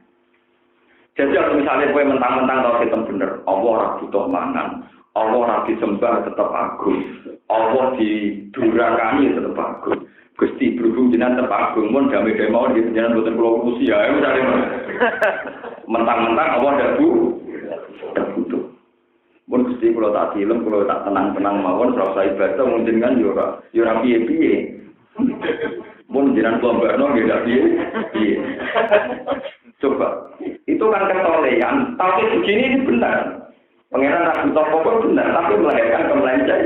Jadi kalau misalnya gue mentang-mentang tahu kita bener, Allah ora butuh mangan, Allah ora disembah tetap agung, Allah didurakani tetap agung. Gusti berhubung jenengan tetap agung, mun damai-damai mawon nggih jenengan boten kula urusi ya, mentang-mentang Allah ndak butuh. Mun Gusti kula tak tilem, kula tak tenang-tenang mawon, ora usah ibadah mun jenengan yo ora piye-piye. Mun jenengan kula barno nggih ndak piye. Coba, itu Itu kan kesolehan. Tapi begini ini benar. Pengenan ragu toko benar, tapi melahirkan kemelenceng.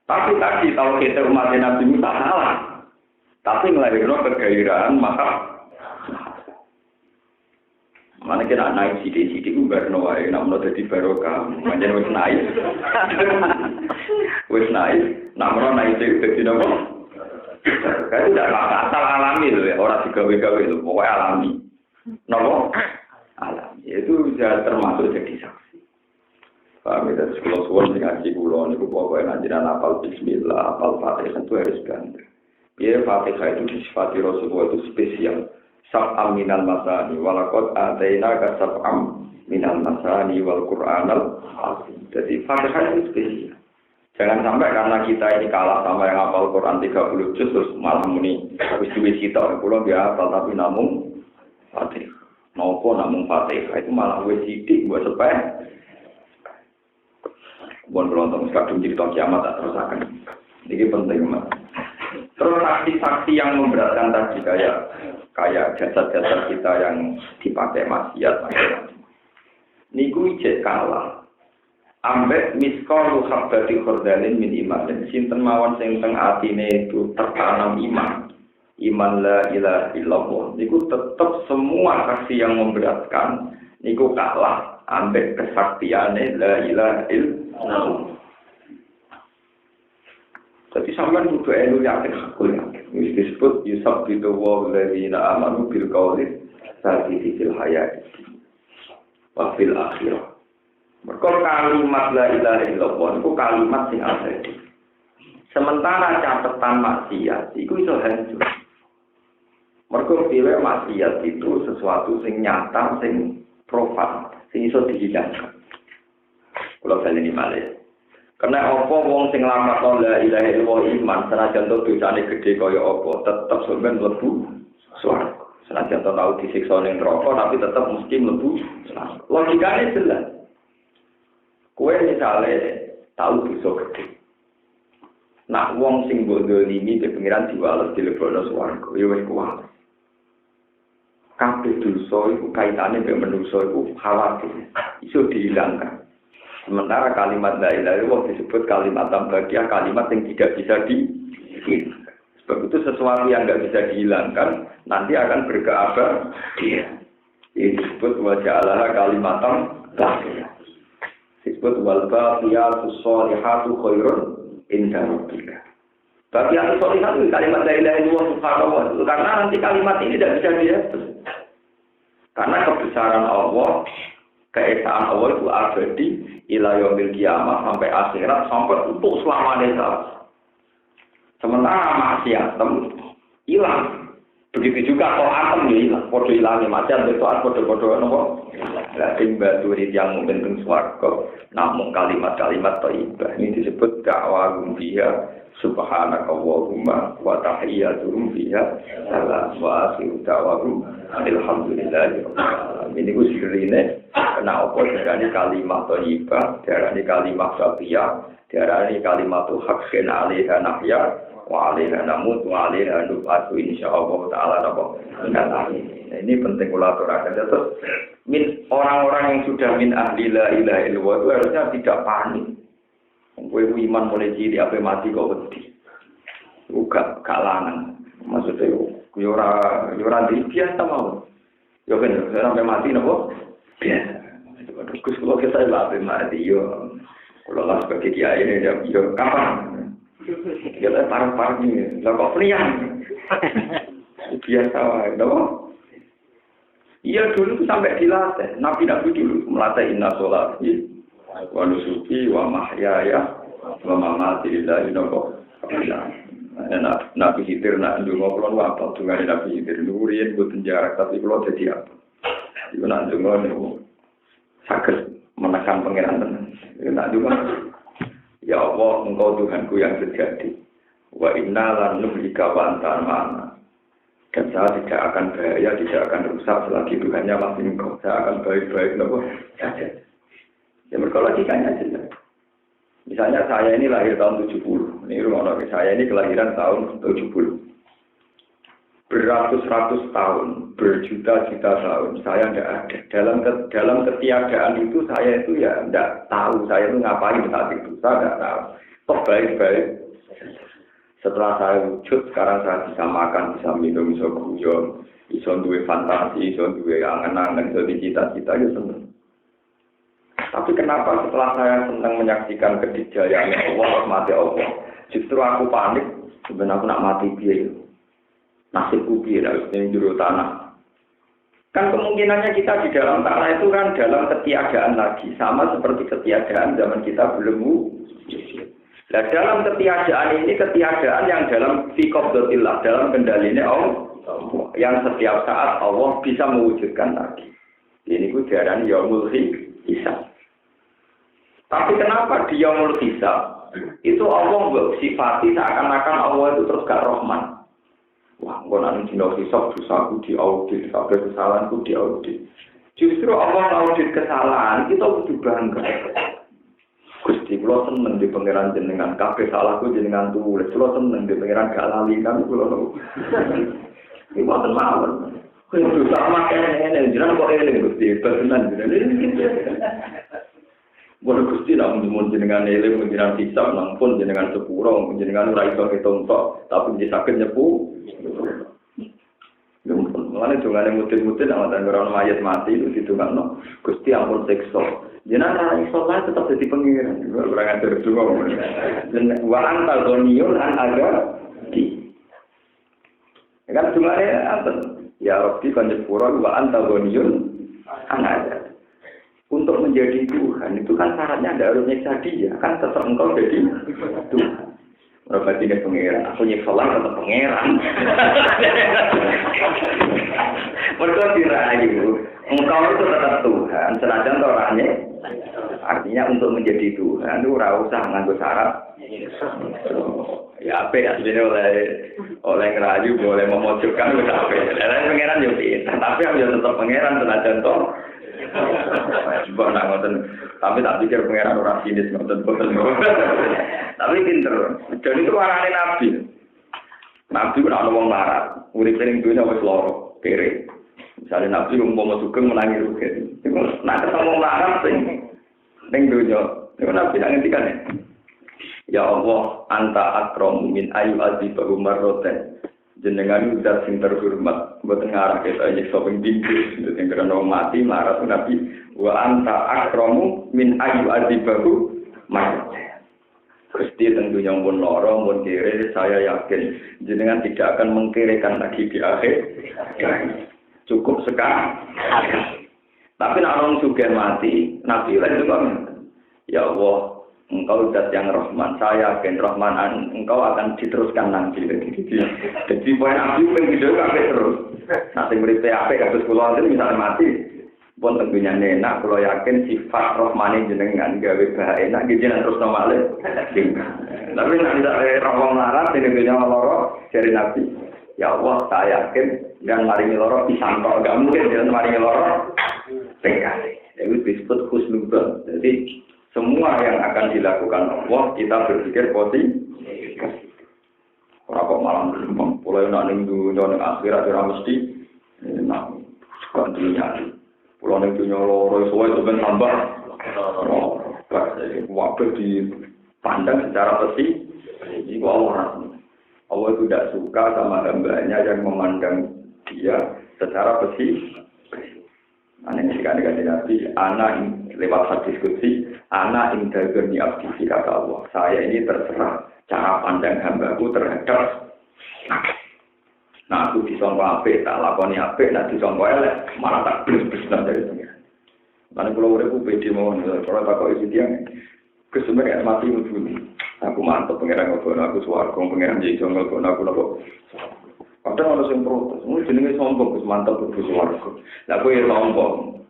Tapi tadi kalau kita umat Nabi Musa salah. Tapi melahirkan kegairahan maka mana kena naik sidik-sidik ubar wae namun dadi barokah. Pancen wis naik. Wis naik, namun naik dadi napa? Kan tidak asal alami lho ya, ora digawe-gawe lho, pokoknya alami. Napa? Alami. Itu bisa termasuk jadi saksi. Paham ya, sekolah suwon sing ngaji kula niku pokoke ngajian hafal bismillah, hafal Fatihah itu harus ganteng. Biar Fatihah itu disifati Rasulullah itu spesial. Sab'am minal masani walakot ataina ka sab'am minal masani wal Qur'anal azim. Jadi Fatihah itu spesial. Jangan sampai karena kita ini kalah sama yang hafal Quran 30 juz terus malah muni wis duwe sitok kula biar hafal tapi namung Fatihah. Nopo namung Fatihah itu malah wis sithik buat sepeh. Bon kelonton kadung cerita kiamat tak terusaken. Ini penting Mas. Terus saksi-saksi yang memberatkan tadi kayak jasad-jasad kita yang dipakai maksiat macam-macam. Niku ijek kalah. Ambek miskolu habati khordalin min iman. Sinten mawon sing teng atine itu tertanam iman. Iman la ilaha illallah. Niku tetap semua saksi yang memberatkan niku kalah ambek kesaktiane la ilaha illallah. Tapi sampean kudu elu yakin hakul yakin. Wis disebut yusabbitu wa alladziina aamanu bil qawli tsabiti fil hayati wa fil akhirah. Mergo kalimat la ilaha illallah itu kalimat sing abadi. Sementara catatan maksiat iku iso hancur. Mergo dhewe maksiat itu sesuatu sing nyata, sing profan, sing iso dihilangkan. Kula baleni malih. Karena apa wong sing nglamat la ilaha illallah iman senajan to dosane gedhe kaya apa tetep sampeyan mlebu swarga. Senajan to tau disiksa ning neraka tapi tetep mesti mlebu swarga. Logikane jelas. Kowe misale tau dosa gedhe. Nah wong sing bodoh ini di pengiran diwales dilebokno swarga ya wis kuat. Kabeh dosa iku kaitane mbek manusa iku khawatir iso dihilangkan. Sementara kalimat la ilaha illallah disebut kalimat tambahiyah, kalimat yang tidak bisa dihilangkan. Sebab itu sesuatu yang tidak bisa dihilangkan nanti akan berkeabadian. Ini disebut waja'alaha kalimatan lahiyah. Disebut wal baqiyatus sholihatu khairun inda rabbika. Baqiyatus sholihatu kalimat la ilaha illallah subhanallah. Karena nanti kalimat ini tidak bisa dihapus. Karena kebesaran Allah, keesaan Allah itu abadi ila yaumil kiamah sampai akhirat sampai untuk selamanya. Sementara maksiat hilang. Begitu juga kalau atom ya hilang. Podo hilangnya maksiat itu podo-podo nopo. Lah sing batu yang mungkin swarga namun kalimat-kalimat thayyibah ini disebut dakwah biha subhanakallahumma wa tahiyyatuhum fiha salam wa akhiru da'wahum alhamdulillahi rabbil alamin. Ini sirine kena apa darani kalimat thayyibah, darani kalimat safiyah, darani kalimat haqqin 'alaiha nahya wa 'alaiha namut wa 'alaiha nub'atu insyaallah taala napa. Ini penting kula aturaken. Terus orang-orang yang sudah min ahli la ilaha illallah itu harusnya tidak panik. Kowe iman mulai cilik ape mati kok wedi. Uga kalangan. Maksudnya yo ora biasa mau. Yo kan sampai mati napa? Biasa. Terus kalau kita ape mati yo. Kalau lah sebagai kiai ini yo kapan? Kita parang-parang ini. Lah kok priang. Biasa wae, napa? Iya dulu sampai dilatih. Nabi dulu melatih inna sholati wa nusuki wa mahyaya wa mamati lillahi Nabi Khidir nak ndonga kula apa dungane Nabi Khidir nuriyen boten jarak tapi kula dadi apa. Iku nak ndonga niku saged menekan pangeran tenan. Nak ndonga ya Allah engkau Tuhanku yang sejati. Wa inna lan nuhlika wa anta ma'ana. Dan saya tidak akan bahaya, tidak akan rusak selagi Tuhannya masih engkau. Saya akan baik-baik nopo saja. Ya logikanya jelas. Misalnya saya ini lahir tahun 70. Ini rumah saya ini kelahiran tahun 70. beratus-ratus tahun, berjuta-juta tahun, saya tidak ada. Dalam ketiadaan itu, saya itu ya tidak tahu, saya itu ngapain saat itu, saya tidak tahu. Toh baik-baik. Setelah saya wujud, sekarang saya bisa makan, bisa minum, bisa guyon, bisa duwe fantasi, bisa duwe angan-angan, bisa cita-cita, ya senang. Tapi kenapa setelah saya senang menyaksikan kedijayaan Allah, mati Allah, justru aku panik, sebenarnya aku nak mati dia. Nasibku biar harus juru tanah. Kan kemungkinannya kita di dalam tanah itu kan dalam ketiadaan lagi, sama seperti ketiadaan zaman kita belum wujud. Nah, dalam ketiadaan ini ketiadaan yang dalam fiqobdotillah, dalam kendalinya Allah, yang setiap saat Allah bisa mewujudkan lagi. Ini ku diarani yaumul hisab. Tapi kenapa di yaumul hisab itu Allah sifati seakan-akan Allah itu terus gak Rahman. Wah, kok nanti dino hisab dosaku diaudit, kabeh kesalahanku diaudit. Justru Allah audit kesalahan, kita kudu bangga. Gusti, kula seneng di pangeran jenengan, kabeh salahku jenengan tulis. Kula seneng di pangeran gak lali kan kula. Iki mboten mawon. Kuwi dosa makene jenengan kok eling Gusti, tenan jenengan. Boleh Gusti nak mun jenengan eling jenengan hisab nang pun jenengan sepuro, jenengan ora iso hitung tok, tapi bisa saged nyepu. Mulane dongane mutin-mutin awak ora mayat mati itu ditungakno. Gusti ampun siksa. Jenengan ora iso lah tetep dadi pengiran. Ora ngatur donga. Jeneng wa anta ghaniyun an aga di. Kan dongane anten. Ya Rabbi kan sepuro wa anta ghaniyun an aga. Untuk menjadi Tuhan itu kan syaratnya tidak harus nyiksa dia, kan tetap engkau jadi Tuhan. Berarti dia pangeran, aku nyiksa lah tetap pangeran. Mereka dirayu, engkau itu tetap Tuhan, senajan orangnya. Artinya untuk menjadi Tuhan itu ora usah nganggo syarat. Ya apa ya sebenarnya oleh ngerayu boleh memojokkan wis apik. Lah pangeran yo tapi yo tetap pangeran senajan toh. Coba nak ngoten, tapi tak pikir pangeran orang sinis ngoten. Tapi pinter. Jadi itu arane nabi. Nabi ora ono wong larat, uripe ning dunya wis lara, kere. Misale nabi umpama sugeng menangi rugen. Iku nak ketemu wong larat sing ning dunya, iku nabi nak ngendikan. Ya Allah, anta akramu min ayu azibahu marroten. Jenengan udah sing terhormat, mboten ngarah kita nyiksa ping pinggir, sing karena mati marah Nabi wa anta akramu min ayu azibahu marroten. Gusti tentunya pun lara mun kere saya yakin jenengan tidak akan mengkerekan lagi di akhir. Cukup sekarang. Tapi nek orang sugih mati, Nabi lha juga ya Allah, Engkau zat yang Rahman, saya yakin Rahman engkau akan diteruskan nanti. Jadi poin Nabi pun video kabeh terus. Nanti mripe apik kados kula itu misalnya mati, pun tentunya enak. Kalau yakin sifat Rahmane jenengan gawe bae enak jenengan terus nomale. Tapi nek tidak rawang larat ini dunya lara dari Nabi. Ya Allah, saya yakin dan maringi lara disangka enggak mungkin jangan maringi lara. Pekane. Itu disebut husnudzon. Jadi semua yang akan dilakukan Allah, kita berpikir positif. Ora kok malah belum mulai nak ning dunya ning akhirat ora mesti nak suka dunya. Pulau ning dunya loro suwe ben tambah. Waktu dipandang secara positif, jika Allah tidak suka sama hambanya yang memandang dia secara positif. Aneh sekali Nabi, anak lewat hadis qudsi, anak indagani abdi kata Allah. Saya ini terserah cara pandang hambaku terhadap. Nah, aku disangka apik, tak lakoni apik, nak disangka elek, malah tak blus-blus dari pengiran. Karena kalau urip pede mawon, kalau tak kok isi tiang, kesebenarnya mati mudun. Aku mantap pengiran ngono, aku swarga, pengiran jadi jongol ngono aku lho. Padahal orang yang protes, mungkin jenenge sombong, Gus mantap Gus swarga. Lah kowe sombong.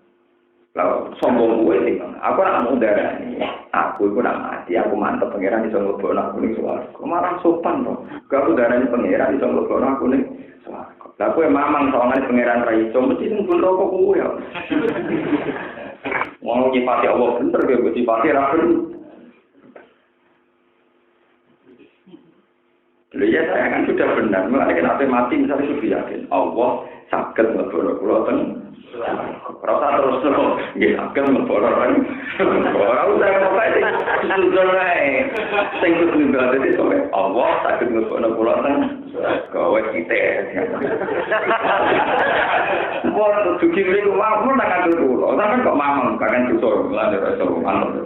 Lah sombong kowe sing aku ora mau darani. Aku iku nak mati, aku mantap pangeran iso mlebokno aku ning swarga. Marang sopan to. Aku darani pangeran iso mlebokno aku ning swarga. Lah kowe mamang sawangane pangeran ra iso mesti sing pun rokok kowe ya. Wong nyifati Allah bener kowe sifati ra bener. Ya saya kan sudah benar, mulai kenapa mati misalnya sudah yakin Allah sakit ngelebur kula ten. Rasa terus loh, nggih sakit ngelebur kan. Ora usah apa iki. Sudah ae. Sing kudu dadi sampe Allah sakit ngelebur kula ten. Kowe kita. Wong dugi mriku wae nak kandur kula. Sampe kok mamang kakan dosa lan ora iso mantep.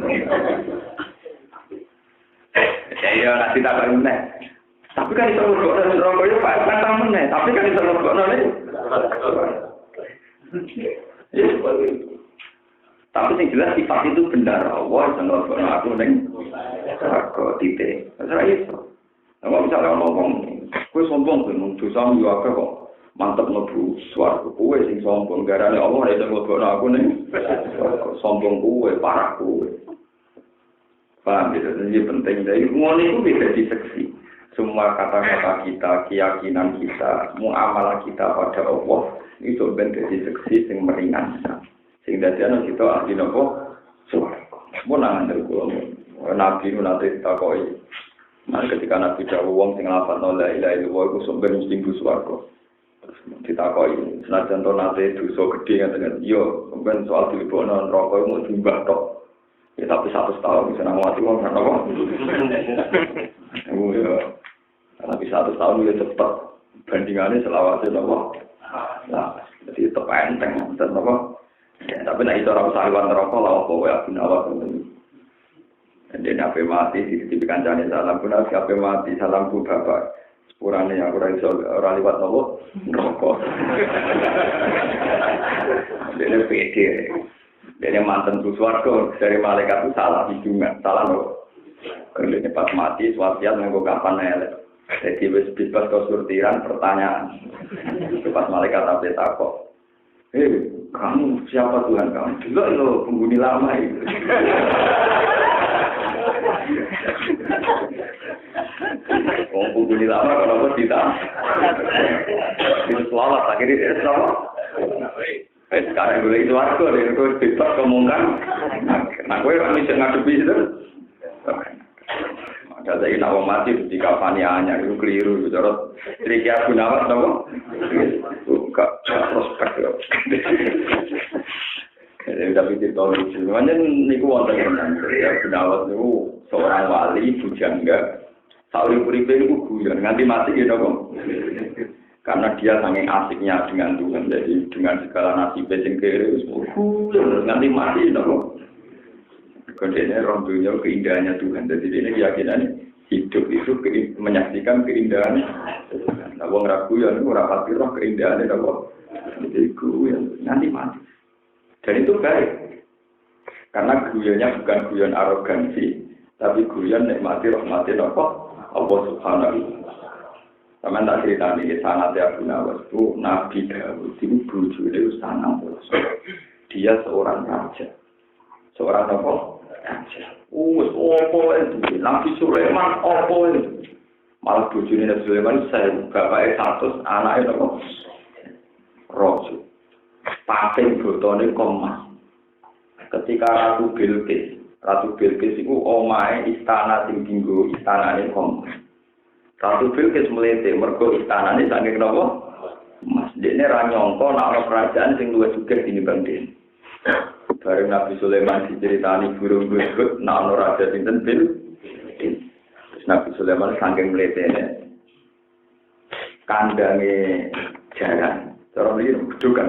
Ya nanti tak kene. Tapi kan itu rokok itu patah meneh. Tapi kan itu rokok nih. Tapi yang jelas sifat itu benar. Allah jangan rokok aku neng. Rokok titik. Saya itu. Kalau misalnya ngomong, gue sombong tuh, dosa juga kok mantep ngebu suaraku gue sing sombong. Gara-gara Allah ada rokok aku neng. Sombong gue, parah gue. Paham gitu. Jadi penting dari ngomong itu bisa diseksi. Semua kata-kata kita, keyakinan kita, muamalah kita pada Allah itu menjadi seksi yang meringankan. Sehingga dia kita ahli nopo swarga. Mun nang ndel kula Nabi nu nate ditakoi. Nah ketika Nabi dawuh wong sing nglafadzno la ilaha illallah iku sumber mesti mlebu swarga. Ditakoi senajan to nate dosa gedhe ngaten yo sampeyan soal dilebokno neraka iku dimbah tok. Ya tapi 100 tahun bisa nang mati wong kan apa? Tapi 100 tahun ya cepat bandingannya selawasnya apa? Nah, jadi tepat enteng dan apa? Ya, tapi nak itu orang saliwan rokok lah apa ya Abu Nawas itu. Dan apa mati di kancane salam pun apa mati salamku bapak. Sepurane yang orang liwat nopo rokok. Dia pede. Dia mantan swarga dari malaikat itu salah hidungan, salah nopo. Kalau pas mati swasiat nganggo kapan elek. Jadi wis bebas kesurtiran pertanyaan. Pas malaikat apa takok. Kamu siapa Tuhan kamu? Juga lo penghuni lama itu. Penghuni lama kalau tidak. Itu selamat akhirnya dia selamat. Sekarang gue itu aku, gue bebas kemungkan. Nah gue bisa ngadepi itu. Ada saya nak mati di kafani anyar itu keliru bicara triki Abu Nawas nopo buka prospek yo. Tapi itu lucu. Makanya niku wonten ya Abu Nawas niku seorang wali bujangga. Sauri uripe niku guyon nganti mati gitu kok. Karena dia saking asiknya dengan Tuhan, jadi dengan segala nasib sing kere wis nganti mati kok. Kontennya orang dunia keindahannya Tuhan. Jadi ini keyakinan hidup itu menyaksikan keindahan. Nah, wong ragu ya, wong rapati roh keindahan itu kok. Jadi guyon nanti mati. Dan itu baik. Karena guyonnya bukan guyon arogansi, tapi guyon nikmati rahmati nopo Allah Subhanahu. Sama tak cerita nih sanad Abu Nawas itu Nabi Dawud itu bujune itu sanang. Dia seorang raja. Seorang apa? Opo itu, Nabi Sulaiman opo itu. Malah bojone Nabi Sulaiman saya bapaknya 100, anaknya apa? Rasul. Pating botone komas. Ketika Ratu Bilqis itu omahe istana sing dinggo istanane komas. Ratu Bilqis mlete mergo istanane saking napa? Mas dene ra nyangka nek ana kerajaan sing luwih sugih tinimbang dene. Bareng Nabi Sulaiman diceritani burung-burung nak ana raja sinten Bilqis. Nabi Sulaiman saking mletene kandange jaran. Cara iki gedhukan.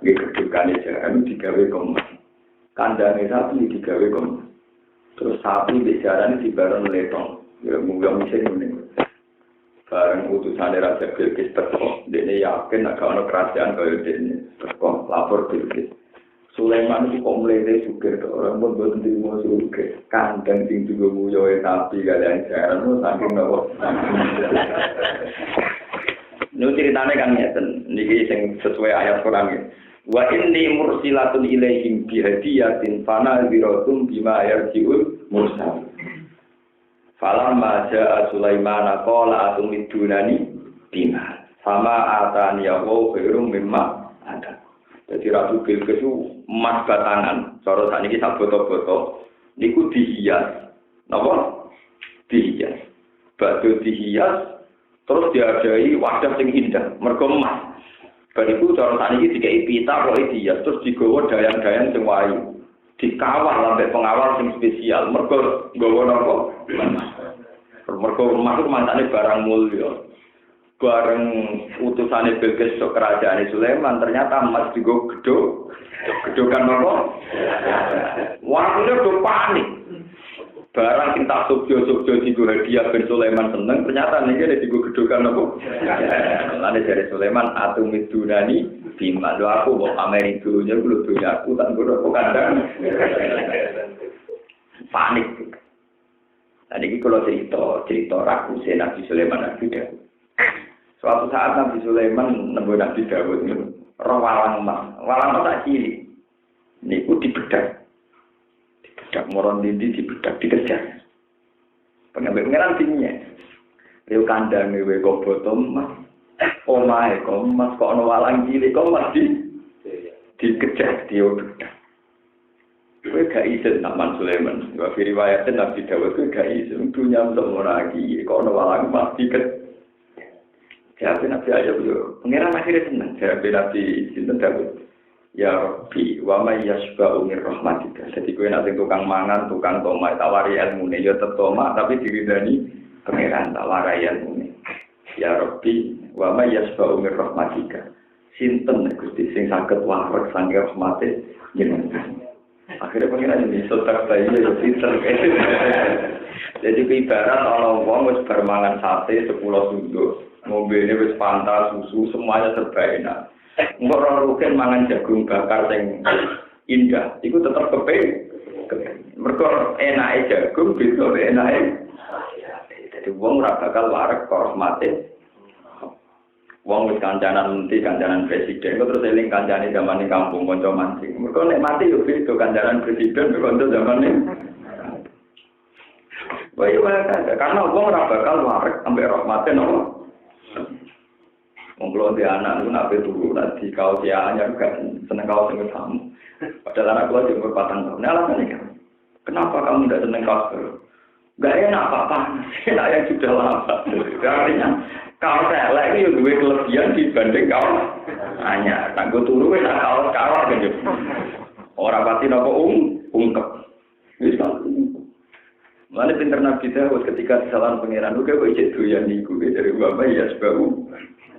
Nggih gedhukane jaran digawe komas. Kandange sapi digawe komas. Terus sapi di jaran dibareng letong. Ya mungkin mesin ngene. Bareng utusane Raja Bilqis teko, dene yakin nek ana kerajaan kaya dene. Teko lapor Bilqis. Sulaiman itu kok mlete sugih to, ora mun boten dirimo sugih. Kandang sing juga muyoe sapi kalian jaran saking nopo. Niku ceritane kan ngeten, niki sing sesuai ayat Quran iki. Wa inni mursilatun ilaihim bihadiyatin fanadhiratum bima yarjiul mursal. Falamma jaa Sulaiman qala atumidunani bima sama atani ya wa khairum mimma ada. Jadi Ratu Bilqis itu emas batangan, cara sakniki sak foto-foto niku dihias. Napa? Dihias. batu dihias terus diadai wadah sing indah mergo emas. Bariku cara saniki dikai pita kok dihias terus digawa dayang-dayang sing wayu. Dikawal sampai pengawal sing spesial mergo nggawa napa? Mergo emas itu mantane barang mulya. Bareng utusane Bilqis ke kerajaan Sulaiman ternyata emas digo gedokan apa? Wah, udah panik. Barang sing tak subjo-subjo digo hadiah ben Sulaiman seneng ternyata niki ada digo gedokan apa? Lane dari Sulaiman atumidunani bima lho aku mau pamerin dulunya kulo dunya aku tak ngono kok kandang. Panik. Tadi iki kalau cerita ragu Nabi Sulaiman Nabi Daud. Suatu saat Nabi Sulaiman nemu Nabi Daud itu walang emas tak cilik. Niku dibedak moron dindi dibedak dikejar. Pengambil tingginya. Leo kandang wewe kok botol emas. Omahe kok emas kok ono walang cilik kok emas dikejar diobedak. Kowe gak isin Nabi Sulaiman. Wa fi riwayatin Nabi Daud kowe gak isin dunya untuk ora iki kok ono walang emas dikejar. Jawab Nabi Ayub yo. Pengiran akhirnya senang. Jawab Nabi Sinten Daud. Ya Rabbi, wa may yasba'u min rahmatika. Jadi kowe nek tukang mangan, tukang toma, tawari ilmune yo tetep toma tapi diridani pengiran tawari ilmune. Ya Rabbi, wa may yasba'u min rahmatika. Sinten Gusti sing saged wareg saking rahmate jenengan. Akhirnya pengiran ini sotak bayi yo sinten. Jadi ibarat ana wong wis bar mangan sate 10 sunduk. Mobilnya wis pantas, susu, semuanya serba enak. Mbok ora rugen mangan jagung bakar sing indah, iku tetep kepeng. Mergo enake jagung beda enake. Dadi wong ora bakal wareg karo rahmate. Wong wis kancanan menteri, kancanan presiden, kok terus eling kancane zamane kampung kanca mancing. Mergo nek mati yo beda kancanan presiden kanca zamane. Karena wong ora bakal wareg ambek rahmate nopo. Mengklo di anak itu nabi dulu nanti kau sianya juga seneng kau seneng kamu. Padahal anak gua jumur 4 tahun. Alasannya kan, kenapa kamu tidak seneng kau? Gak enak apa enak yang sudah lama. Artinya kau telek itu dua kelebihan dibanding kau hanya. Tangguh turu enak kau kan gitu. Orang pasti nopo ungkep. Bisa. Mana pinter Nabi Daud ketika kesalahan pangeran itu kau ijek doyan niku dari bapak ya sebab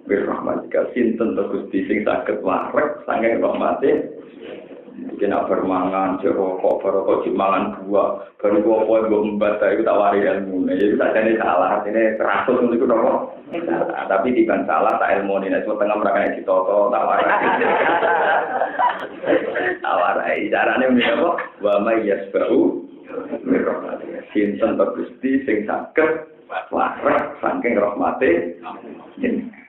berrahmatika sinten Gusti sing saged wareg saking rahmate mungkin bermangan jerokok barokok dimangan buah baru apa mbok mbata iku tak wari ilmune ya tak jane salah artine 100 niku nopo tapi tiban salah tak ilmune nek setengah mereka ditoto tak wari aware carane menapa wa may yasbau mirrahmatika sinten Gusti sing saged wareg saking rahmate jenengan.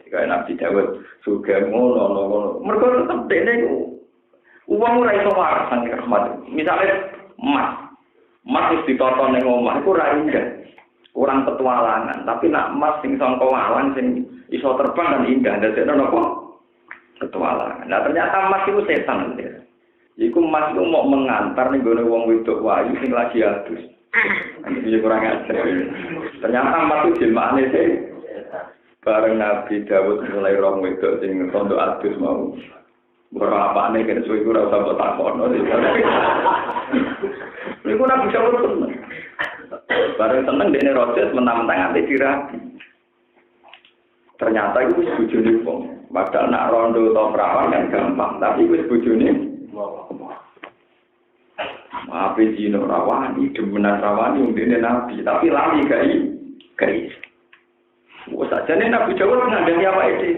Kayak Nabi Daud juga ngono. Mereka tetap dene uang ora iso waras nang rahmat. Misale emas wis ditoto ning omah iku ora indah. Kurang petualangan, tapi nak emas sing sangka walang sing iso terbang dan indah dadekno napa? Petualangan. Nah ternyata emas iku setan. Iku emas iku mau mengantar ning gone wong wedok wayu sing lagi adus. Iki kurang ajar. Ternyata emas itu jelmaane sing bareng Nabi Daud mulai rong wedok sing rondo adus mau. Ora apane kene suwe ora usah mbok takono. Niku Nabi Daud seneng. Bareng seneng dene rotes mentang-mentang ate dirabi. Ternyata iku wis bojone wong. Padahal nak rondo utawa perawan kan gampang, tapi wis bojone Ape jino rawani, demenan rawani dene Nabi, tapi lali gai. Wes sajane Nabi Daud ngandani apa iki?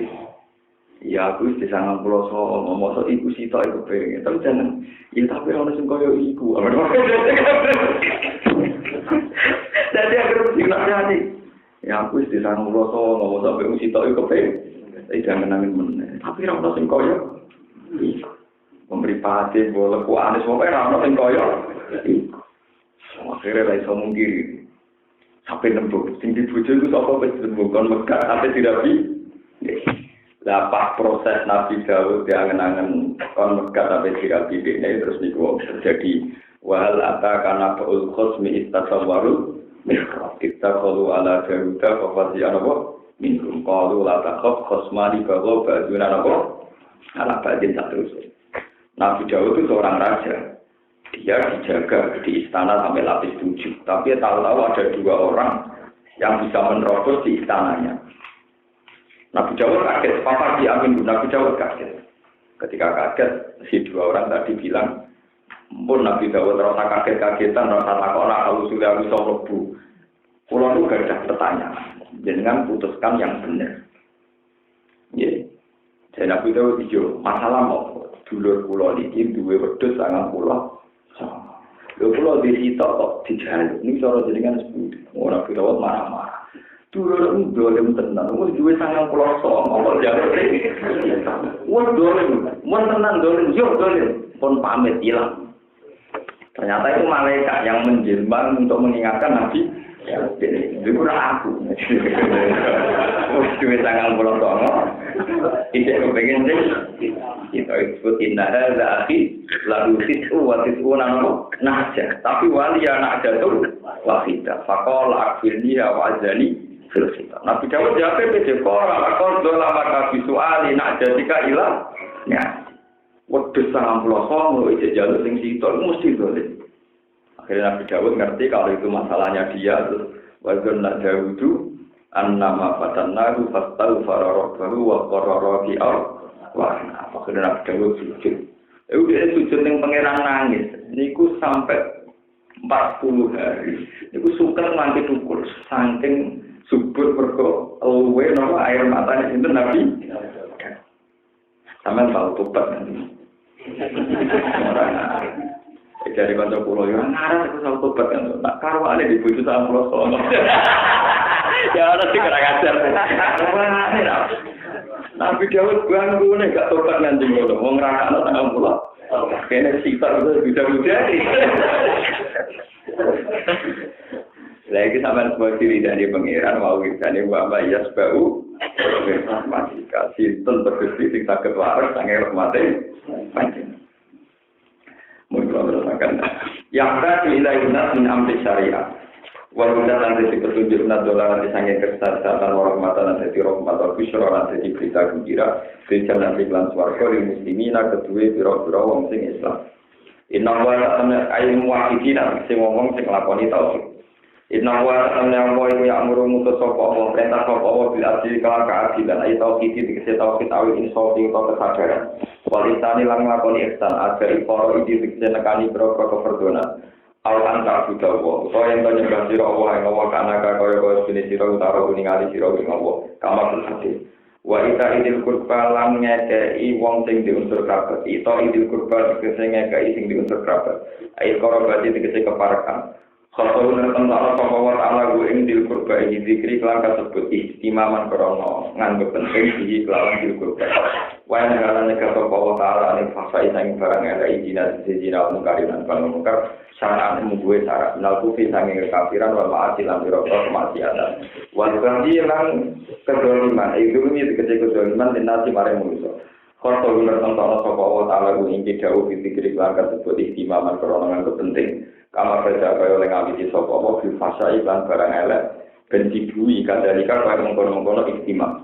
Ya aku wis disangang pulau ngomong iku sitok iku pengen. Tapi jangan, ya tapi ono sing koyo iku. Dadi agar dinasihati. Ya aku wis disangang pulau ngomong sampe sitok iku pengen. Tapi jangan nangin meneh. Tapi ono sing koyo iku. Memberi pati boleh ku anis sampe ono sing koyo iku. Akhirnya ra iso mungkiri. Sampai nembuk, sing dibujuk itu sapa wis bukan Mekah, sampai dirabi. Lah pas proses Nabi Daud diangen-angen kon Mekah sampai dirabi ini terus niku terjadi wal ata kana qaul khosmi istasawaru mihrab. Kita qalu ala Dawuda fa fasiya napa minkum qalu la takhaf khosmani bahwa ba'duna napa ala ba'din terus. Nabi Dawud itu seorang raja. Dia dijaga di istana sampai lapis 7. Tapi tahu-tahu ada 2 orang yang bisa menerobos di istananya. Nabi Dawud kaget, papa diamin, Nabi Dawud kaget. Ketika kaget, si 2 orang tadi bilang, pun Nabi Dawud rasa kaget-kagetan, rasa takut, kalau sudah bisa lebu. Pulau itu gak ada pertanyaan. Jangan putuskan yang benar. Ya. Jadi Nabi Dawud hijau, masalah mau. Dulur pulau ini, 2 wedhus sangat pulau. Lho pulau di situ kok dijaluk. Ini cara jaringan sebut. Orang Dawud marah-marah. Dulur itu dolim tenan. Wah, 2 sangat pulau ngomong jaluk. Wah, dolim. Wah, tenan dolim. Yuk dolim. Pun pamit hilang. Ternyata itu malaikat yang menjelma untuk mengingatkan Nabi. Ya, itu aku. Duit tangan pulau songo. Tidak kepengen sih. Kita sebut indah ada akhi lalu situ wasitu nano naja. Tapi wali anak jatuh wahida. Fakol akhirnya wajani filsita. Nabi Dawud jawab pede koral. Akol dola maka visuali nak jadika ilah. Ya. Wedus sangat pulau songo. Ijek jalur sing situ mesti boleh. Akhirnya Nabi Dawud ngerti kalau itu masalahnya dia terus wajan nak Dawudu annama fatannahu fastaghfara rabbahu wa qarrara bi'ar wa akhirnya Nabi Dawud sujud. Dia sujud yang pangeran nangis. Niku sampai 40 hari. Niku sukar nganti tukul saking subur mergo luwe napa air matanya sinten Nabi. Sampeyan tahu tobat nanti. Dari kantor pulau yang ngarang aku sama tobat kan, tak karuan di bujuk sama pulau sono. Ya orang sih kurang ajar. Nabi Dawud bangku nih gak tobat nanti ngono, mau ngerakana sama pulau. Kayaknya sitar itu bisa jadi. Lagi sama sebuah ciri dari pangeran mau kita nih bapak Yasbau, masih kasih terbersih sing sakit waras sangat mati panjang. Mungkin merasakan yang tadi ilahina min amri syariah walaupun nanti petunjuk nadola nanti sangat kesehatan warahmatan nanti rahmat wa busyra nanti berita gembira dan nanti iklan swarga di muslimina kedua biro-biro wong sing Islam inna wa ta'ala ayat muwahhidina sing ngomong sing nglakoni tauhid inna wa ta'ala wa ya'muru mutasawwa wa perintah sapa bil adli kala keadilan ayat tauhid dikese tauhid awil insofi utawa kesadaran walitani lang nglakoni ihsan agar para iki dikse nekani boro keperdonan awan tak budawa utawa yen nyembah sira Allah ing Allah kana kaya jenis sira utara ningali sira ing Allah kamar hati wa ita idil qurba lan ngekei wong sing diunsur kerabat ita idil qurba dikse ngekei sing diunsur kerabat ayat korobati dikse keparekan Khotoun tentang apa ta'ala gue ing dil kurba ini zikri kelang kasebut istimaman krono nganggep penting di kelawan dil kurba wayan ngarane kata Allah ta'ala ing fasa isang barang ada izina sejina mungkarinan pangmungkar sanaan gue syarat minal kufi sanging kekafiran wal ma'asi lan birokro kemaksiatan wal kandilan kedoliman itu ini dikecil kedoliman dinasi maring manusia Khotoun tentang apa ta'ala gue ing jauh di zikri kelang kasebut istimaman krono nganggep penting kamar kerja kaya oleh ngabidi sopa apa fasa iklan barang elek ben dibui kadalika kaya mengkono-mengkono istimewa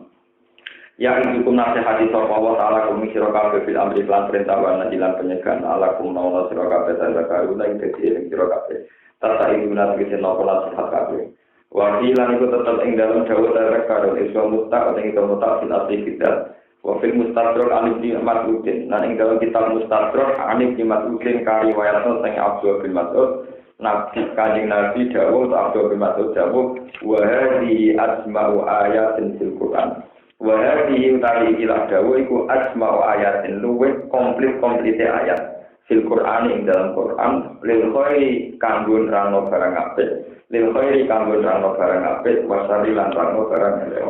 yang hukum nasihati sopa apa ta'ala kumi sirokabe fil amri iklan perintah wana ilan penyegan ala kum nauna sirokabe dan zakaruna yang kecil sirokabe tata inguna tegesi nopo nasihat kabe wakilan itu tetap ing dalam jauh dari karun iswa mustak atau itu mutak fil aktivitas wafil mustadrak anif di Mas'udin dan ing dalam kitab mustadrak anif di Mas'udin kari wayatno sing Abdul bin Mas'ud Nabi Kanjeng Nabi dawuh Abdul bin Mas'ud dawuh wa hadhihi asma'u ayatin fil Qur'an wa hadhihi utawi ikilah dawuh iku asma'u ayatin luwih komplite ayat fil Qur'an ing dalam Qur'an lil khairi kanggo nerangno barang apik lil khairi kanggo nerangno barang apik wasari lan nerangno barang elek